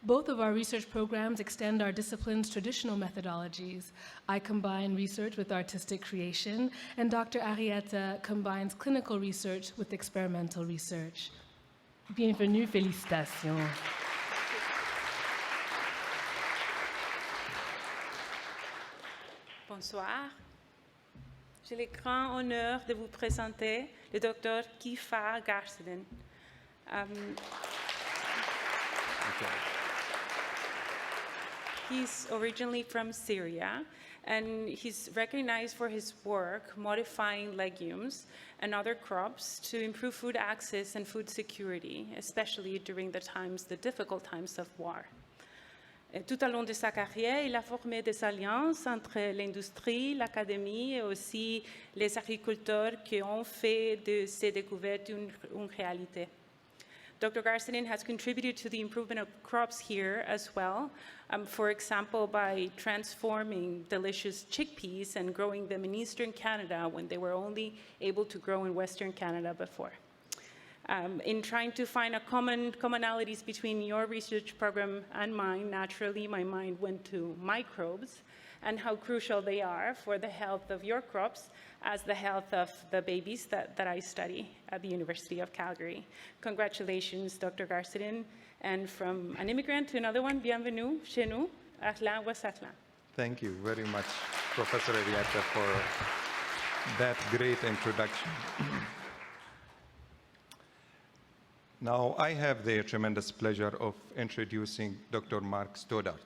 Both of our research programs extend our discipline's traditional methodologies. I combine research with artistic creation, and Dr. Arrieta combines clinical research with experimental research. Bienvenue, félicitations. Bonsoir. J'ai le grand honneur de vous présenter le Dr. Kiefer Garsiden. He's originally from Syria, and he's recognized for his work modifying legumes and other crops to improve food access and food security, especially during the difficult times of war. Tout au long de sa carrière, il a formé des alliances entre l'industrie, l'académie et aussi les agriculteurs qui ont fait de ces découvertes une réalité. Dr. Garsiden has contributed to the improvement of crops here as well, for example, by transforming delicious chickpeas and growing them in Eastern Canada when they were only able to grow in Western Canada before. In trying to find commonalities between your research program and mine, naturally my mind went to microbes and how crucial they are for the health of your crops as the health of the babies that I study at the University of Calgary. Congratulations, Dr. Garsiden. And from an immigrant to another one, bienvenue chez nous. Ahlan wa sahlan. Thank you very much, Professor Arrieta, for that great introduction. Now, I have the tremendous pleasure of introducing Dr. Mark Stoddart.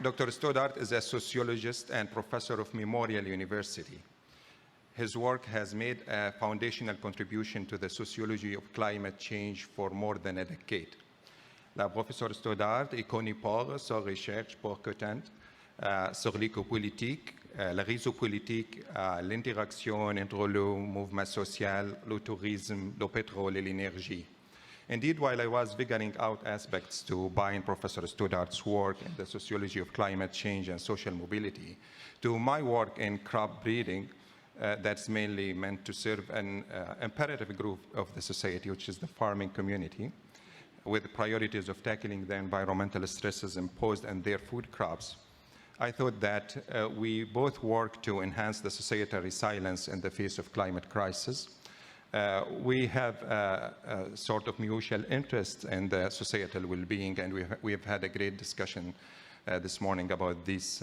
Dr. Stoddart is a sociologist and professor of Memorial University. His work has made a foundational contribution to the sociology of climate change for more than a decade. La professeure Stoddart est connue pour sa recherche percutante sur l'éco-politique, le réseau politique, l'interaction entre le mouvement social, le tourisme, le pétrole et l'énergie. Indeed, while I was figuring out aspects to bind Professor Stoddart's work in the sociology of climate change and social mobility to my work in crop breeding, that's mainly meant to serve an imperative group of the society, which is the farming community, with priorities of tackling the environmental stresses imposed on their food crops, I thought that we both work to enhance the societal resilience in the face of climate crisis. We have a sort of mutual interest in the societal well-being, and we have had a great discussion this morning about these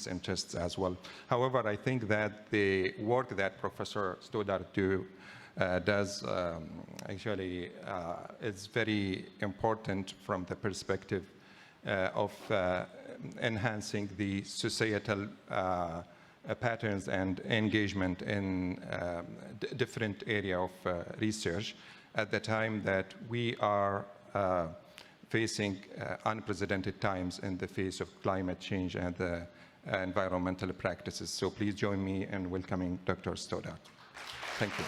interests as well. However, I think that the work that Professor Stoddart does actually is very important from the perspective of enhancing the societal patterns and engagement in different area of research at the time that we are facing unprecedented times in the face of climate change and the environmental practices. So please join me in welcoming Dr. Stoddard. Thank you.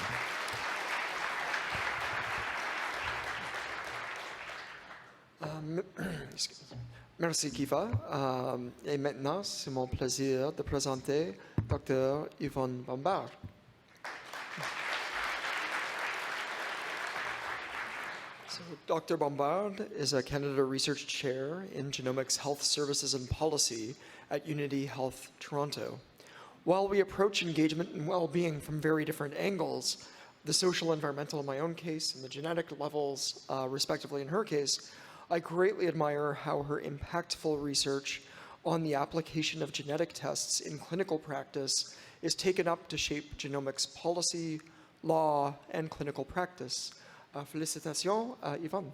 Merci Kiva. Et maintenant, c'est mon plaisir de présenter Dr. Yvonne Bombard. So, Dr. Bombard is a Canada Research Chair in Genomics Health Services and Policy at Unity Health Toronto. While we approach engagement and well-being from very different angles, the social, environmental in my own case, and the genetic levels, respectively in her case, I greatly admire how her impactful research on the application of genetic tests in clinical practice is taken up to shape genomics policy, law, and clinical practice. Félicitations, Yvonne.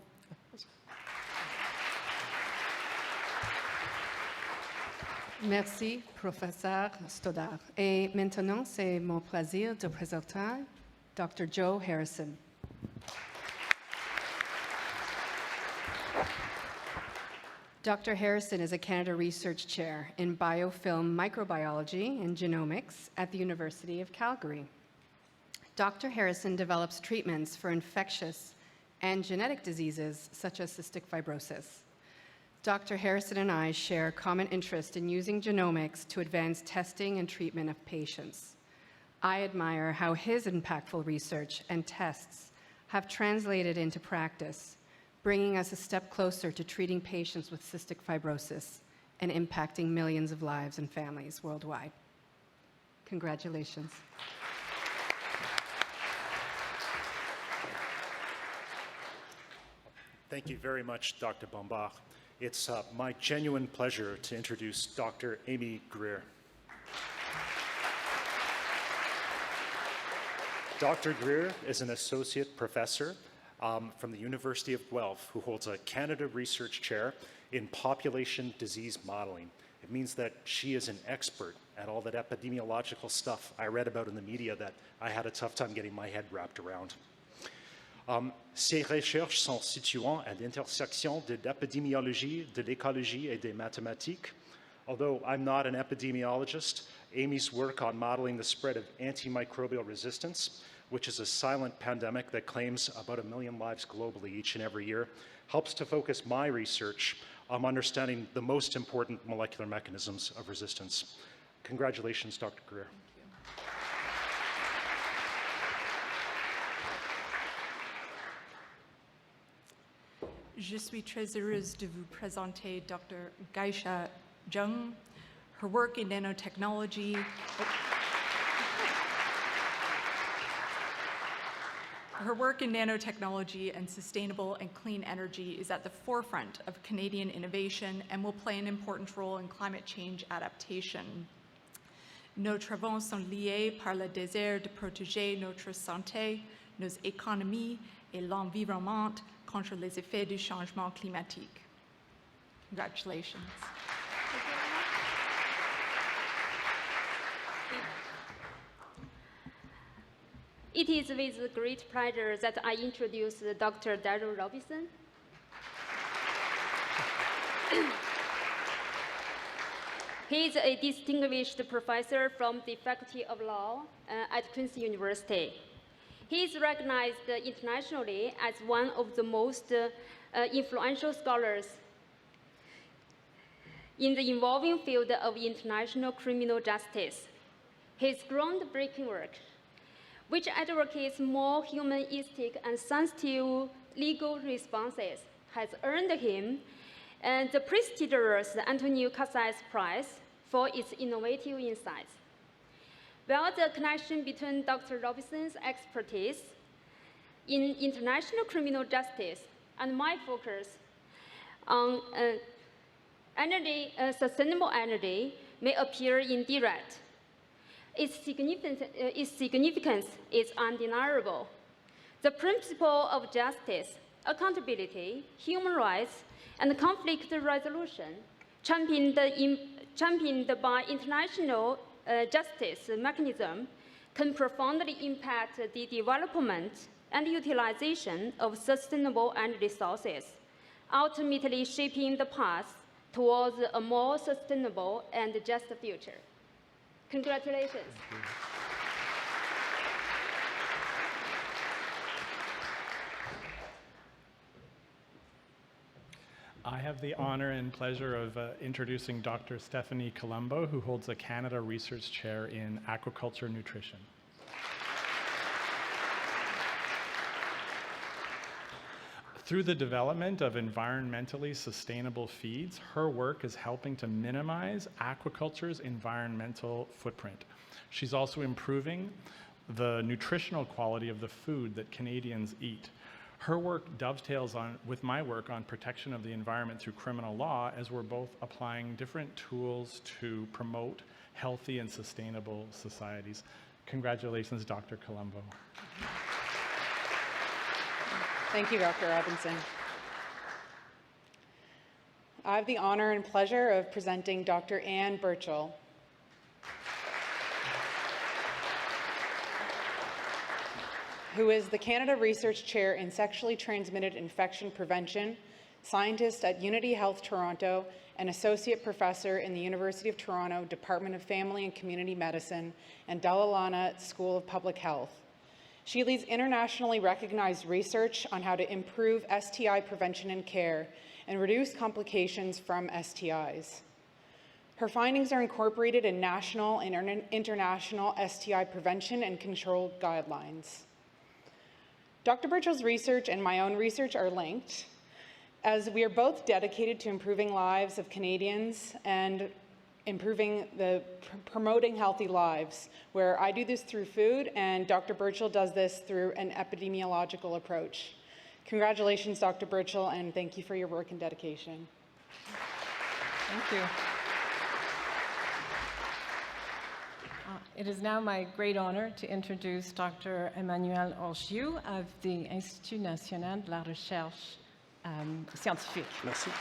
Merci, professeur Stoddard. Et maintenant, c'est mon plaisir de présenter Dr. Joe Harrison. Dr. Harrison is a Canada Research Chair in Biofilm Microbiology and Genomics at the University of Calgary. Dr. Harrison develops treatments for infectious and genetic diseases such as cystic fibrosis. Dr. Harrison and I share common interest in using genomics to advance testing and treatment of patients. I admire how his impactful research and tests have translated into practice, bringing us a step closer to treating patients with cystic fibrosis and impacting millions of lives and families worldwide. Congratulations. Thank you very much, Dr. Bombard. It's my genuine pleasure to introduce Dr. Amy Greer. Dr. Greer is an associate professor from the University of Guelph who holds a Canada Research Chair in population disease modeling. It means that she is an expert at all that epidemiological stuff I read about in the media that I had a tough time getting my head wrapped around. Ses recherches sont situant à l'intersection de l'épidémiologie, de l'écologie et des mathématiques. Although I'm not an epidemiologist, Amy's work on modeling the spread of antimicrobial resistance, which is a silent pandemic that claims about 1 million lives globally each and every year, helps to focus my research on understanding the most important molecular mechanisms of resistance. Congratulations, Dr. Greer. Je suis très heureuse de vous présenter Dr. Gaisha Zheng. Her work in nanotechnology. Her work in nanotechnology and sustainable and clean energy is at the forefront of Canadian innovation and will play an important role in climate change adaptation. Nos travaux sont liés par le désir de protéger notre santé, nos économies et l'environnement contre les effets du changement climatique. Congratulations. It is with great pleasure that I introduce Dr. Darryl Robinson. He is a distinguished professor from the Faculty of Law at Queen's University. He is recognized internationally as one of the most influential scholars in the evolving field of international criminal justice. His groundbreaking work, which advocates more humanistic and sensitive legal responses, has earned him the prestigious Antonio Casas Prize for its innovative insights. While the connection between Dr. Robinson's expertise in international criminal justice and my focus on sustainable energy may appear indirect, its significance is undeniable. The principle of justice, accountability, human rights, and conflict resolution, championed by international justice mechanism can profoundly impact the development and utilization of sustainable energy resources, ultimately shaping the path towards a more sustainable and just future. Congratulations. I have the honor and pleasure of introducing Dr. Stephanie Colombo, who holds a Canada Research Chair in Aquaculture Nutrition. Through the development of environmentally sustainable feeds, her work is helping to minimize aquaculture's environmental footprint. She's also improving the nutritional quality of the food that Canadians eat. Her work dovetails with my work on protection of the environment through criminal law, as we're both applying different tools to promote healthy and sustainable societies. Congratulations, Dr. Colombo. Thank you, Dr. Robinson. I have the honor and pleasure of presenting Dr. Anne Burchell. Who is the Canada Research Chair in Sexually Transmitted Infection Prevention, scientist at Unity Health Toronto, and Associate Professor in the University of Toronto Department of Family and Community Medicine and Dalla Lana School of Public Health. She leads internationally recognized research on how to improve STI prevention and care and reduce complications from STIs. Her findings are incorporated in national and international STI prevention and control guidelines. Dr. Burchell's research and my own research are linked, as we are both dedicated to improving lives of Canadians and promoting healthy lives, where I do this through food and Dr. Burchell does this through an epidemiological approach. Congratulations, Dr. Burchell, and thank you for your work and dedication. Thank you. It is now my great honor to introduce Dr. Emmanuel Orgiou of the Institut National de la Recherche Scientifique. Merci.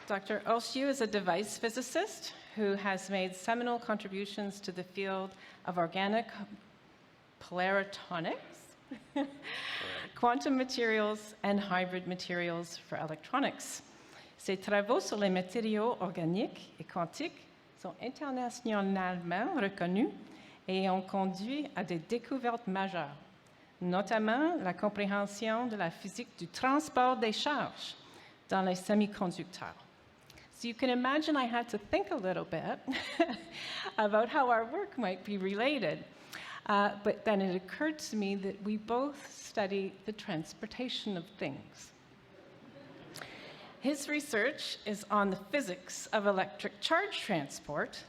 Dr. Orgiou is a device physicist who has made seminal contributions to the field of organic polaritonics, quantum materials, and hybrid materials for electronics. Ses travaux sur les matériaux organiques et quantiques sont internationalement reconnus et ont conduit à des découvertes majeures, notamment la compréhension de la physique du transport des charges dans les semi-conducteurs. So you can imagine I had to think a little bit about how our work might be related. But then it occurred to me that we both study the transportation of things. His research is on the physics of electric charge transport,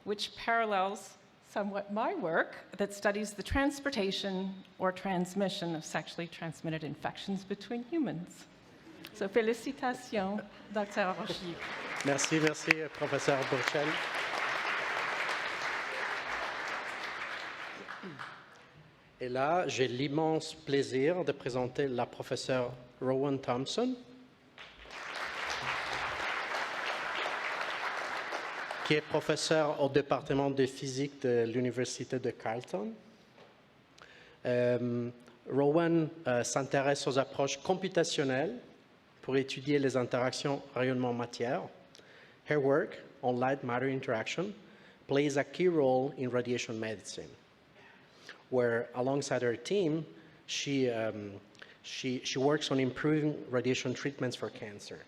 which parallels somewhat my work that studies the transportation or transmission of sexually transmitted infections between humans. So félicitations, Dr. Orgiou. Merci, professeur Burchell. Et là, j'ai l'immense plaisir de présenter la professeure Rowan Thompson, qui est professeur au département de physique de l'Université de Carleton. Rowan s'intéresse aux approches computationnelles pour étudier les interactions rayonnement-matière. Her work on light-matter interaction plays a key role in radiation medicine, where alongside her team, she works on improving radiation treatments for cancer.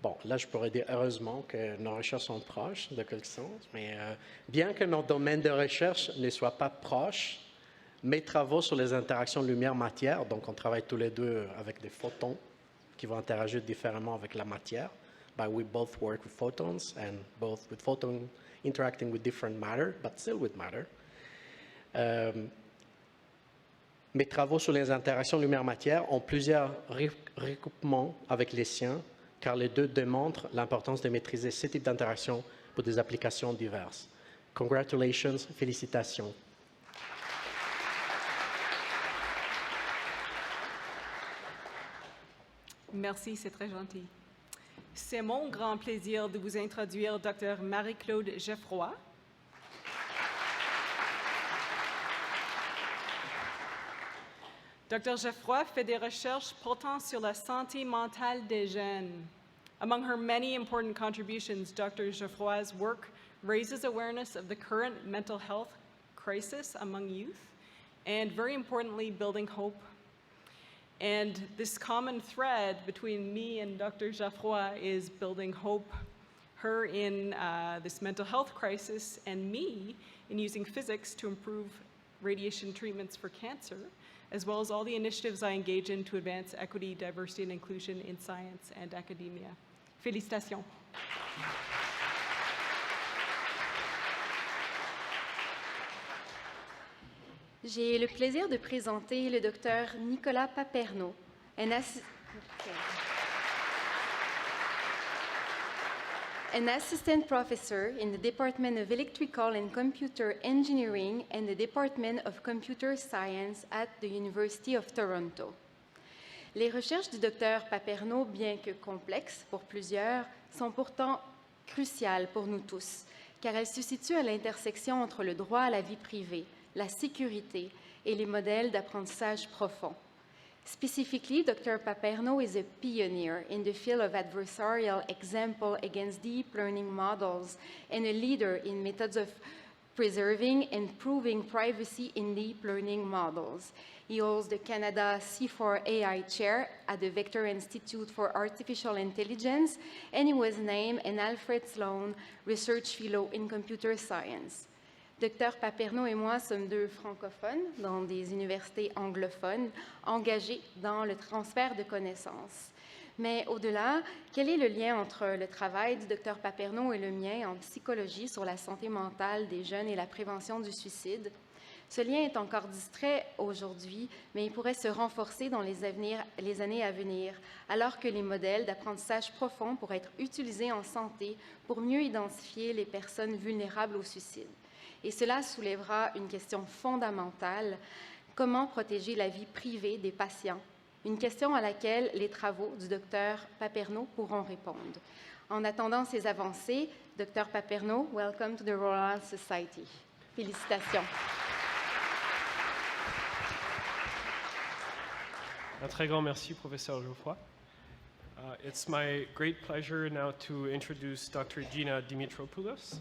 Bon, là, je pourrais dire heureusement que nos recherches sont proches de quelque sens, mais bien que nos domaines de recherche ne soient pas proches, mes travaux sur les interactions lumière-matière, donc on travaille tous les deux avec des photons qui vont interagir différemment avec la matière, but we both work with photons and both with photons interacting with different matter, but still with matter. Mes travaux sur les interactions lumière-matière ont plusieurs recoupements avec les siens, car les deux démontrent l'importance de maîtriser ce type d'interaction pour des applications diverses. Congratulations, félicitations. Merci, c'est très gentil. C'est mon grand plaisir de vous introduire Dr. Marie-Claude Geoffroy. Dr. Geoffroy fait des recherches portant sur la santé mentale des jeunes. Among her many important contributions, Dr. Geoffroy's work raises awareness of the current mental health crisis among youth, and very importantly, building hope. And this common thread between me and Dr. Geoffroy is building hope, her in this mental health crisis, and me in using physics to improve radiation treatments for cancer, as well as all the initiatives I engage in to advance equity, diversity, and inclusion in science and academia. Félicitations. J'ai le plaisir de présenter le docteur Nicolas Paperno, un assistant professor in the Department of Electrical and Computer Engineering and the Department of Computer Science at the University of Toronto. Les recherches du docteur Paperno, bien que complexes pour plusieurs, sont pourtant cruciales pour nous tous, car elles se situent à l'intersection entre le droit à la vie privée, la sécurité et les modèles d'apprentissage profond. Specifically, Dr. Paperno is a pioneer in the field of adversarial example against deep learning models and a leader in methods of preserving and proving privacy in deep learning models. He holds the Canada C4 AI Chair at the Vector Institute for Artificial Intelligence, and he was named an Alfred Sloan Research Fellow in Computer Science. Dr. Paperno et moi sommes deux francophones dans des universités anglophones engagés dans le transfert de connaissances. Mais au-delà, quel est le lien entre le travail du Dr. Paperno et le mien en psychologie sur la santé mentale des jeunes et la prévention du suicide? Ce lien est encore distrait aujourd'hui, mais il pourrait se renforcer dans les années à venir, alors que les modèles d'apprentissage profond pourraient être utilisés en santé pour mieux identifier les personnes vulnérables au suicide. Et cela soulèvera une question fondamentale: comment protéger la vie privée des patients? Une question à laquelle les travaux du Dr. Paperno pourront répondre. En attendant ces avancées, Dr. Paperno, welcome to the Royal Society. Félicitations. Un très grand merci, Professeur Geoffroy. It's my great pleasure now to introduce Dr. Gina Dimitropoulos.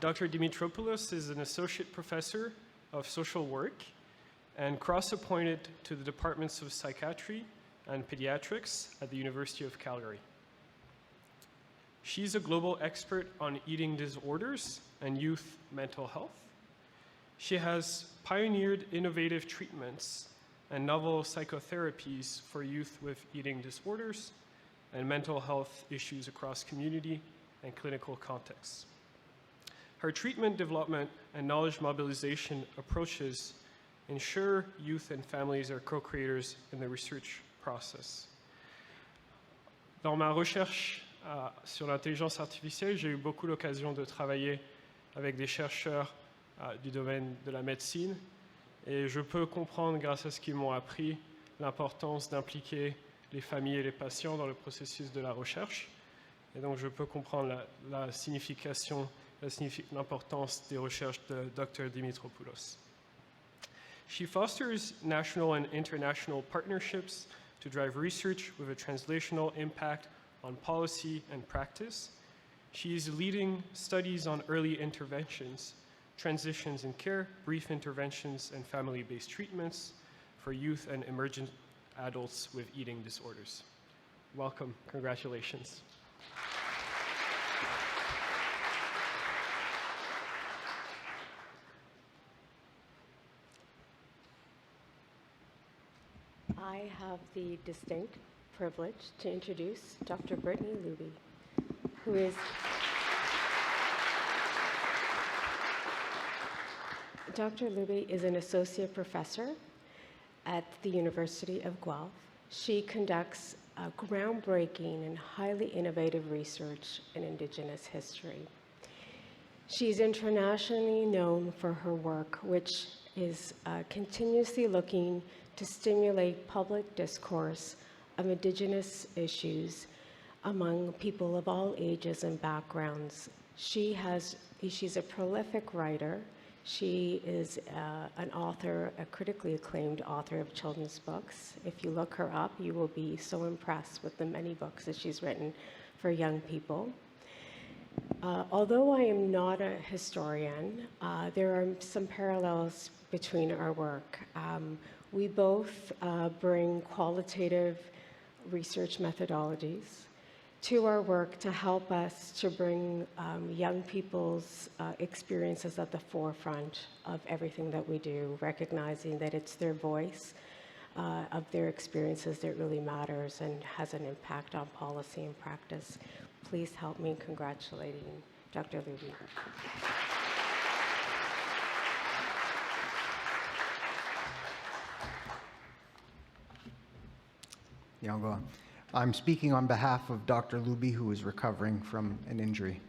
Dr. Dimitropoulos is an associate professor of social work and cross-appointed to the departments of psychiatry and pediatrics at the University of Calgary. She's a global expert on eating disorders and youth mental health. She has pioneered innovative treatments and novel psychotherapies for youth with eating disorders and mental health issues across community and clinical contexts. Her treatment development and knowledge mobilization approaches ensure youth and families are co-creators in the research process. Dans ma recherche sur l'intelligence artificielle, j'ai eu beaucoup l'occasion de travailler avec des chercheurs du domaine de la médecine, et je peux comprendre, grâce à ce qu'ils m'ont appris, l'importance d'impliquer les familles et les patients dans le processus de la recherche. Et donc je peux comprendre l'importance des recherches de Dr. Dimitropoulos. She fosters national and international partnerships to drive research with a translational impact on policy and practice. She is leading studies on early interventions, transitions in care, brief interventions, and family-based treatments for youth and emergent adults with eating disorders. Welcome. Congratulations. I have the distinct privilege to introduce Dr. Brittany Luby, who is Dr. Luby is an associate professor at the University of Guelph. She conducts groundbreaking and highly innovative research in Indigenous history. She's internationally known for her work, which is continuously looking to stimulate public discourse of Indigenous issues among people of all ages and backgrounds. She's a prolific writer. She is an author, a critically acclaimed author of children's books. If you look her up, you will be so impressed with the many books that she's written for young people. Although I am not a historian, there are some parallels between our work. We both bring qualitative research methodologies to our work to help us to bring young people's experiences at the forefront of everything that we do, recognizing that it's their voice of their experiences that really matters and has an impact on policy and practice. Please help me in congratulating Dr. Luby. Yongo. I'm speaking on behalf of Dr. Luby, who is recovering from an injury.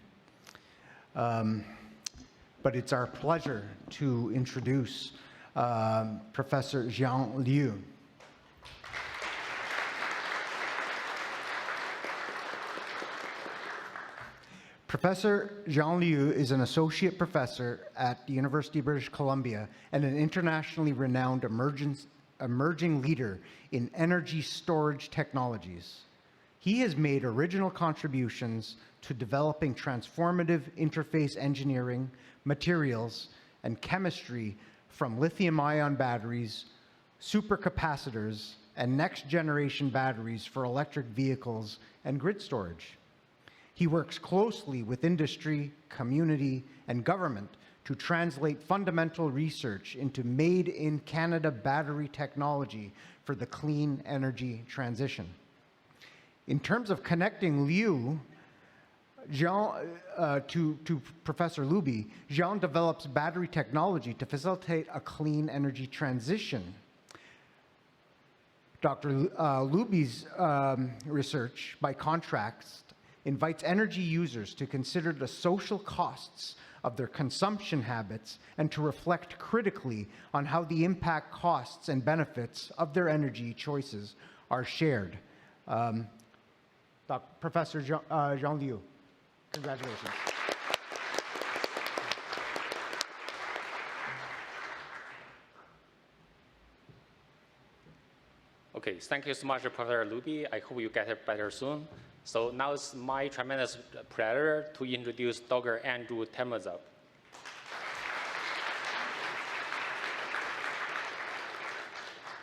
But it's our pleasure to introduce Professor Jean Liu. Professor Jean Liu is an associate professor at the University of British Columbia and an internationally renowned emerging leader in energy storage technologies. He has made original contributions to developing transformative interface engineering, materials, and chemistry from lithium-ion batteries, supercapacitors, and next-generation batteries for electric vehicles and grid storage. He works closely with industry, community, and government to translate fundamental research into made-in-Canada battery technology for the clean energy transition. In terms of connecting Liu to Professor Luby, Jean develops battery technology to facilitate a clean energy transition. Dr. Luby's research, by contrast, invites energy users to consider the social costs of their consumption habits and to reflect critically on how the impact, costs, and benefits of their energy choices are shared. Professor Jean Liu, congratulations. Okay, thank you so much, Professor Luby. I hope you get better soon. So now it's my tremendous pleasure to introduce Dr. Andrew Temazov.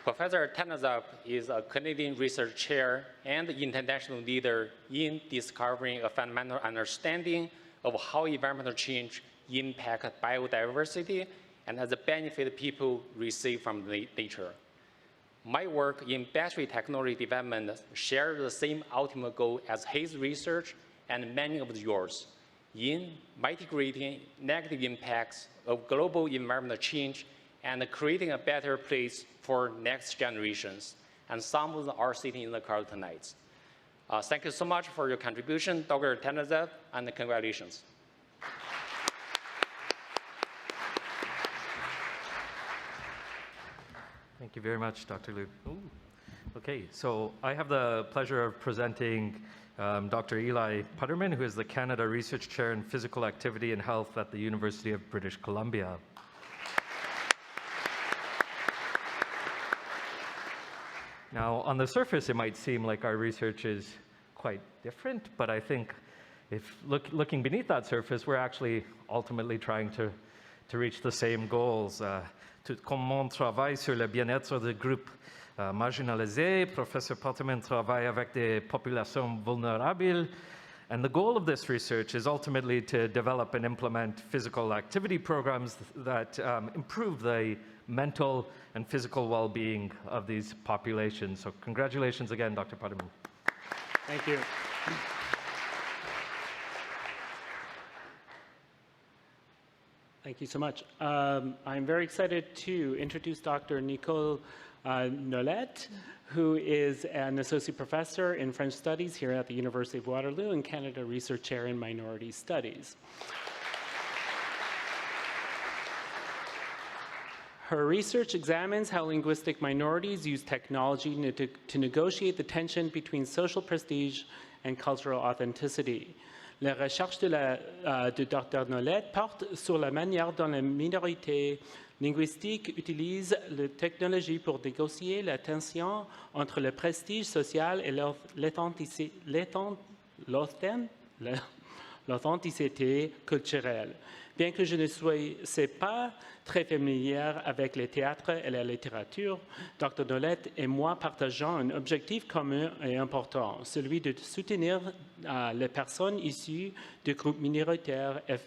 Professor Temazov is a Canadian research chair and international leader in discovering a fundamental understanding of how environmental change impacts biodiversity and the benefit people receive from nature. My work in battery technology development shares the same ultimate goal as his research and many of yours in mitigating negative impacts of global environmental change and creating a better place for next generations. And some of them are sitting in the crowd tonight. Thank you so much for your contribution, Dr. Temazov, and congratulations. Thank you very much, Dr. Liu. Okay, so I have the pleasure of presenting Dr. Eli Putterman, who is the Canada Research Chair in Physical Activity and Health at the University of British Columbia. Now, on the surface, it might seem like our research is quite different, but I think if looking beneath that surface, we're actually ultimately trying to reach the same goals. Comme mon travail sur le bien-être des groupes marginalisés, Professor Putterman travaille avec des populations vulnérables, and the goal of this research is ultimately to develop and implement physical activity programs that improve the mental and physical well-being of these populations. So congratulations again, Dr. Putterman. Thank you. Thank you so much. I'm very excited to introduce Dr. Nicole Nollet, who is an associate professor in French studies here at the University of Waterloo and Canada Research Chair in Minority Studies. Her research examines how linguistic minorities use technology to negotiate the tension between social prestige and cultural authenticity. Les recherches de Dr. Nollet portent sur la manière dont les minorités linguistiques utilisent la technologie pour négocier la tension entre le prestige social et l'authenticité culturelle. Bien que je ne sois pas très familière avec le théâtre et la littérature, Dr. Nollet et moi partageons un objectif commun et important, celui de soutenir les personnes issues de groupes minoritaires et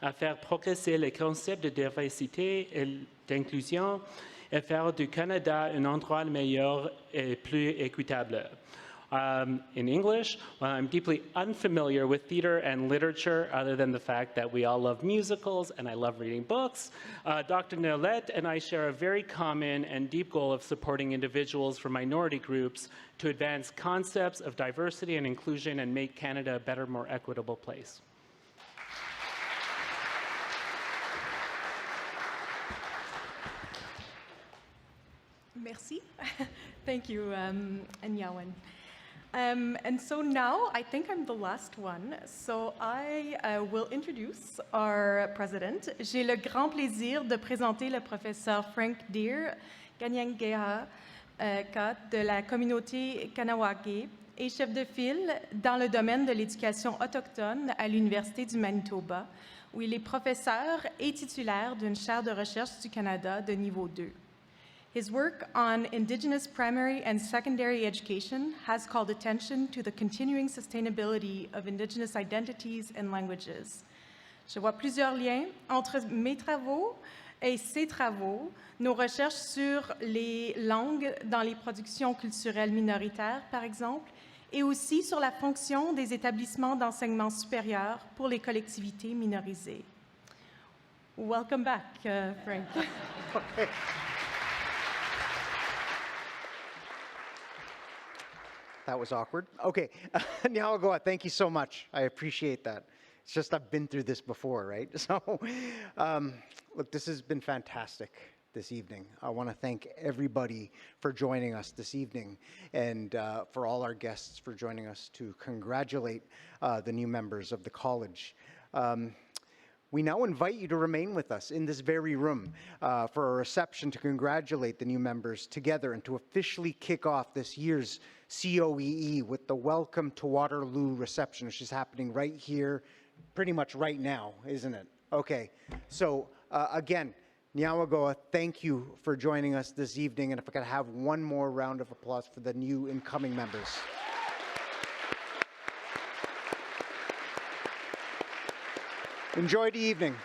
à faire progresser les concepts de diversité et d'inclusion et faire du Canada un endroit meilleur et plus équitable. In English, while I'm deeply unfamiliar with theater and literature, other than the fact that we all love musicals and I love reading books, Dr. Nollet and I share a very common and deep goal of supporting individuals from minority groups to advance concepts of diversity and inclusion and make Canada a better, more equitable place. Merci. Thank you, Nyawan. And so now I think I'm the last one. So I will introduce our president. J'ai le grand plaisir de présenter le professeur Frank Deere Ganyangeha de la communauté Kanawake et chef de file dans le domaine de l'éducation autochtone à l'Université du Manitoba, où il est professeur et titulaire d'une chaire de recherche du Canada de niveau 2. His work on Indigenous primary and secondary education has called attention to the continuing sustainability of Indigenous identities and languages. Je vois plusieurs liens entre mes travaux et ses travaux, nos recherches sur les langues dans les productions culturelles minoritaires, par exemple, et aussi sur la fonction des établissements d'enseignement supérieur pour les collectivités minorisées. Welcome back, Frank. Okay. That was awkward. Okay, Nyawagoa, thank you so much. I appreciate that. It's just I've been through this before, right? So, look, this has been fantastic this evening. I want to thank everybody for joining us this evening and for all our guests for joining us to congratulate the new members of the college. We now invite you to remain with us in this very room for a reception to congratulate the new members together and to officially kick off this year's COEE with the Welcome to Waterloo reception, which is happening right here, pretty much right now, isn't it? Okay, so again, Nyawagoa, thank you for joining us this evening, and if I could have one more round of applause for the new incoming members. Enjoy the evening.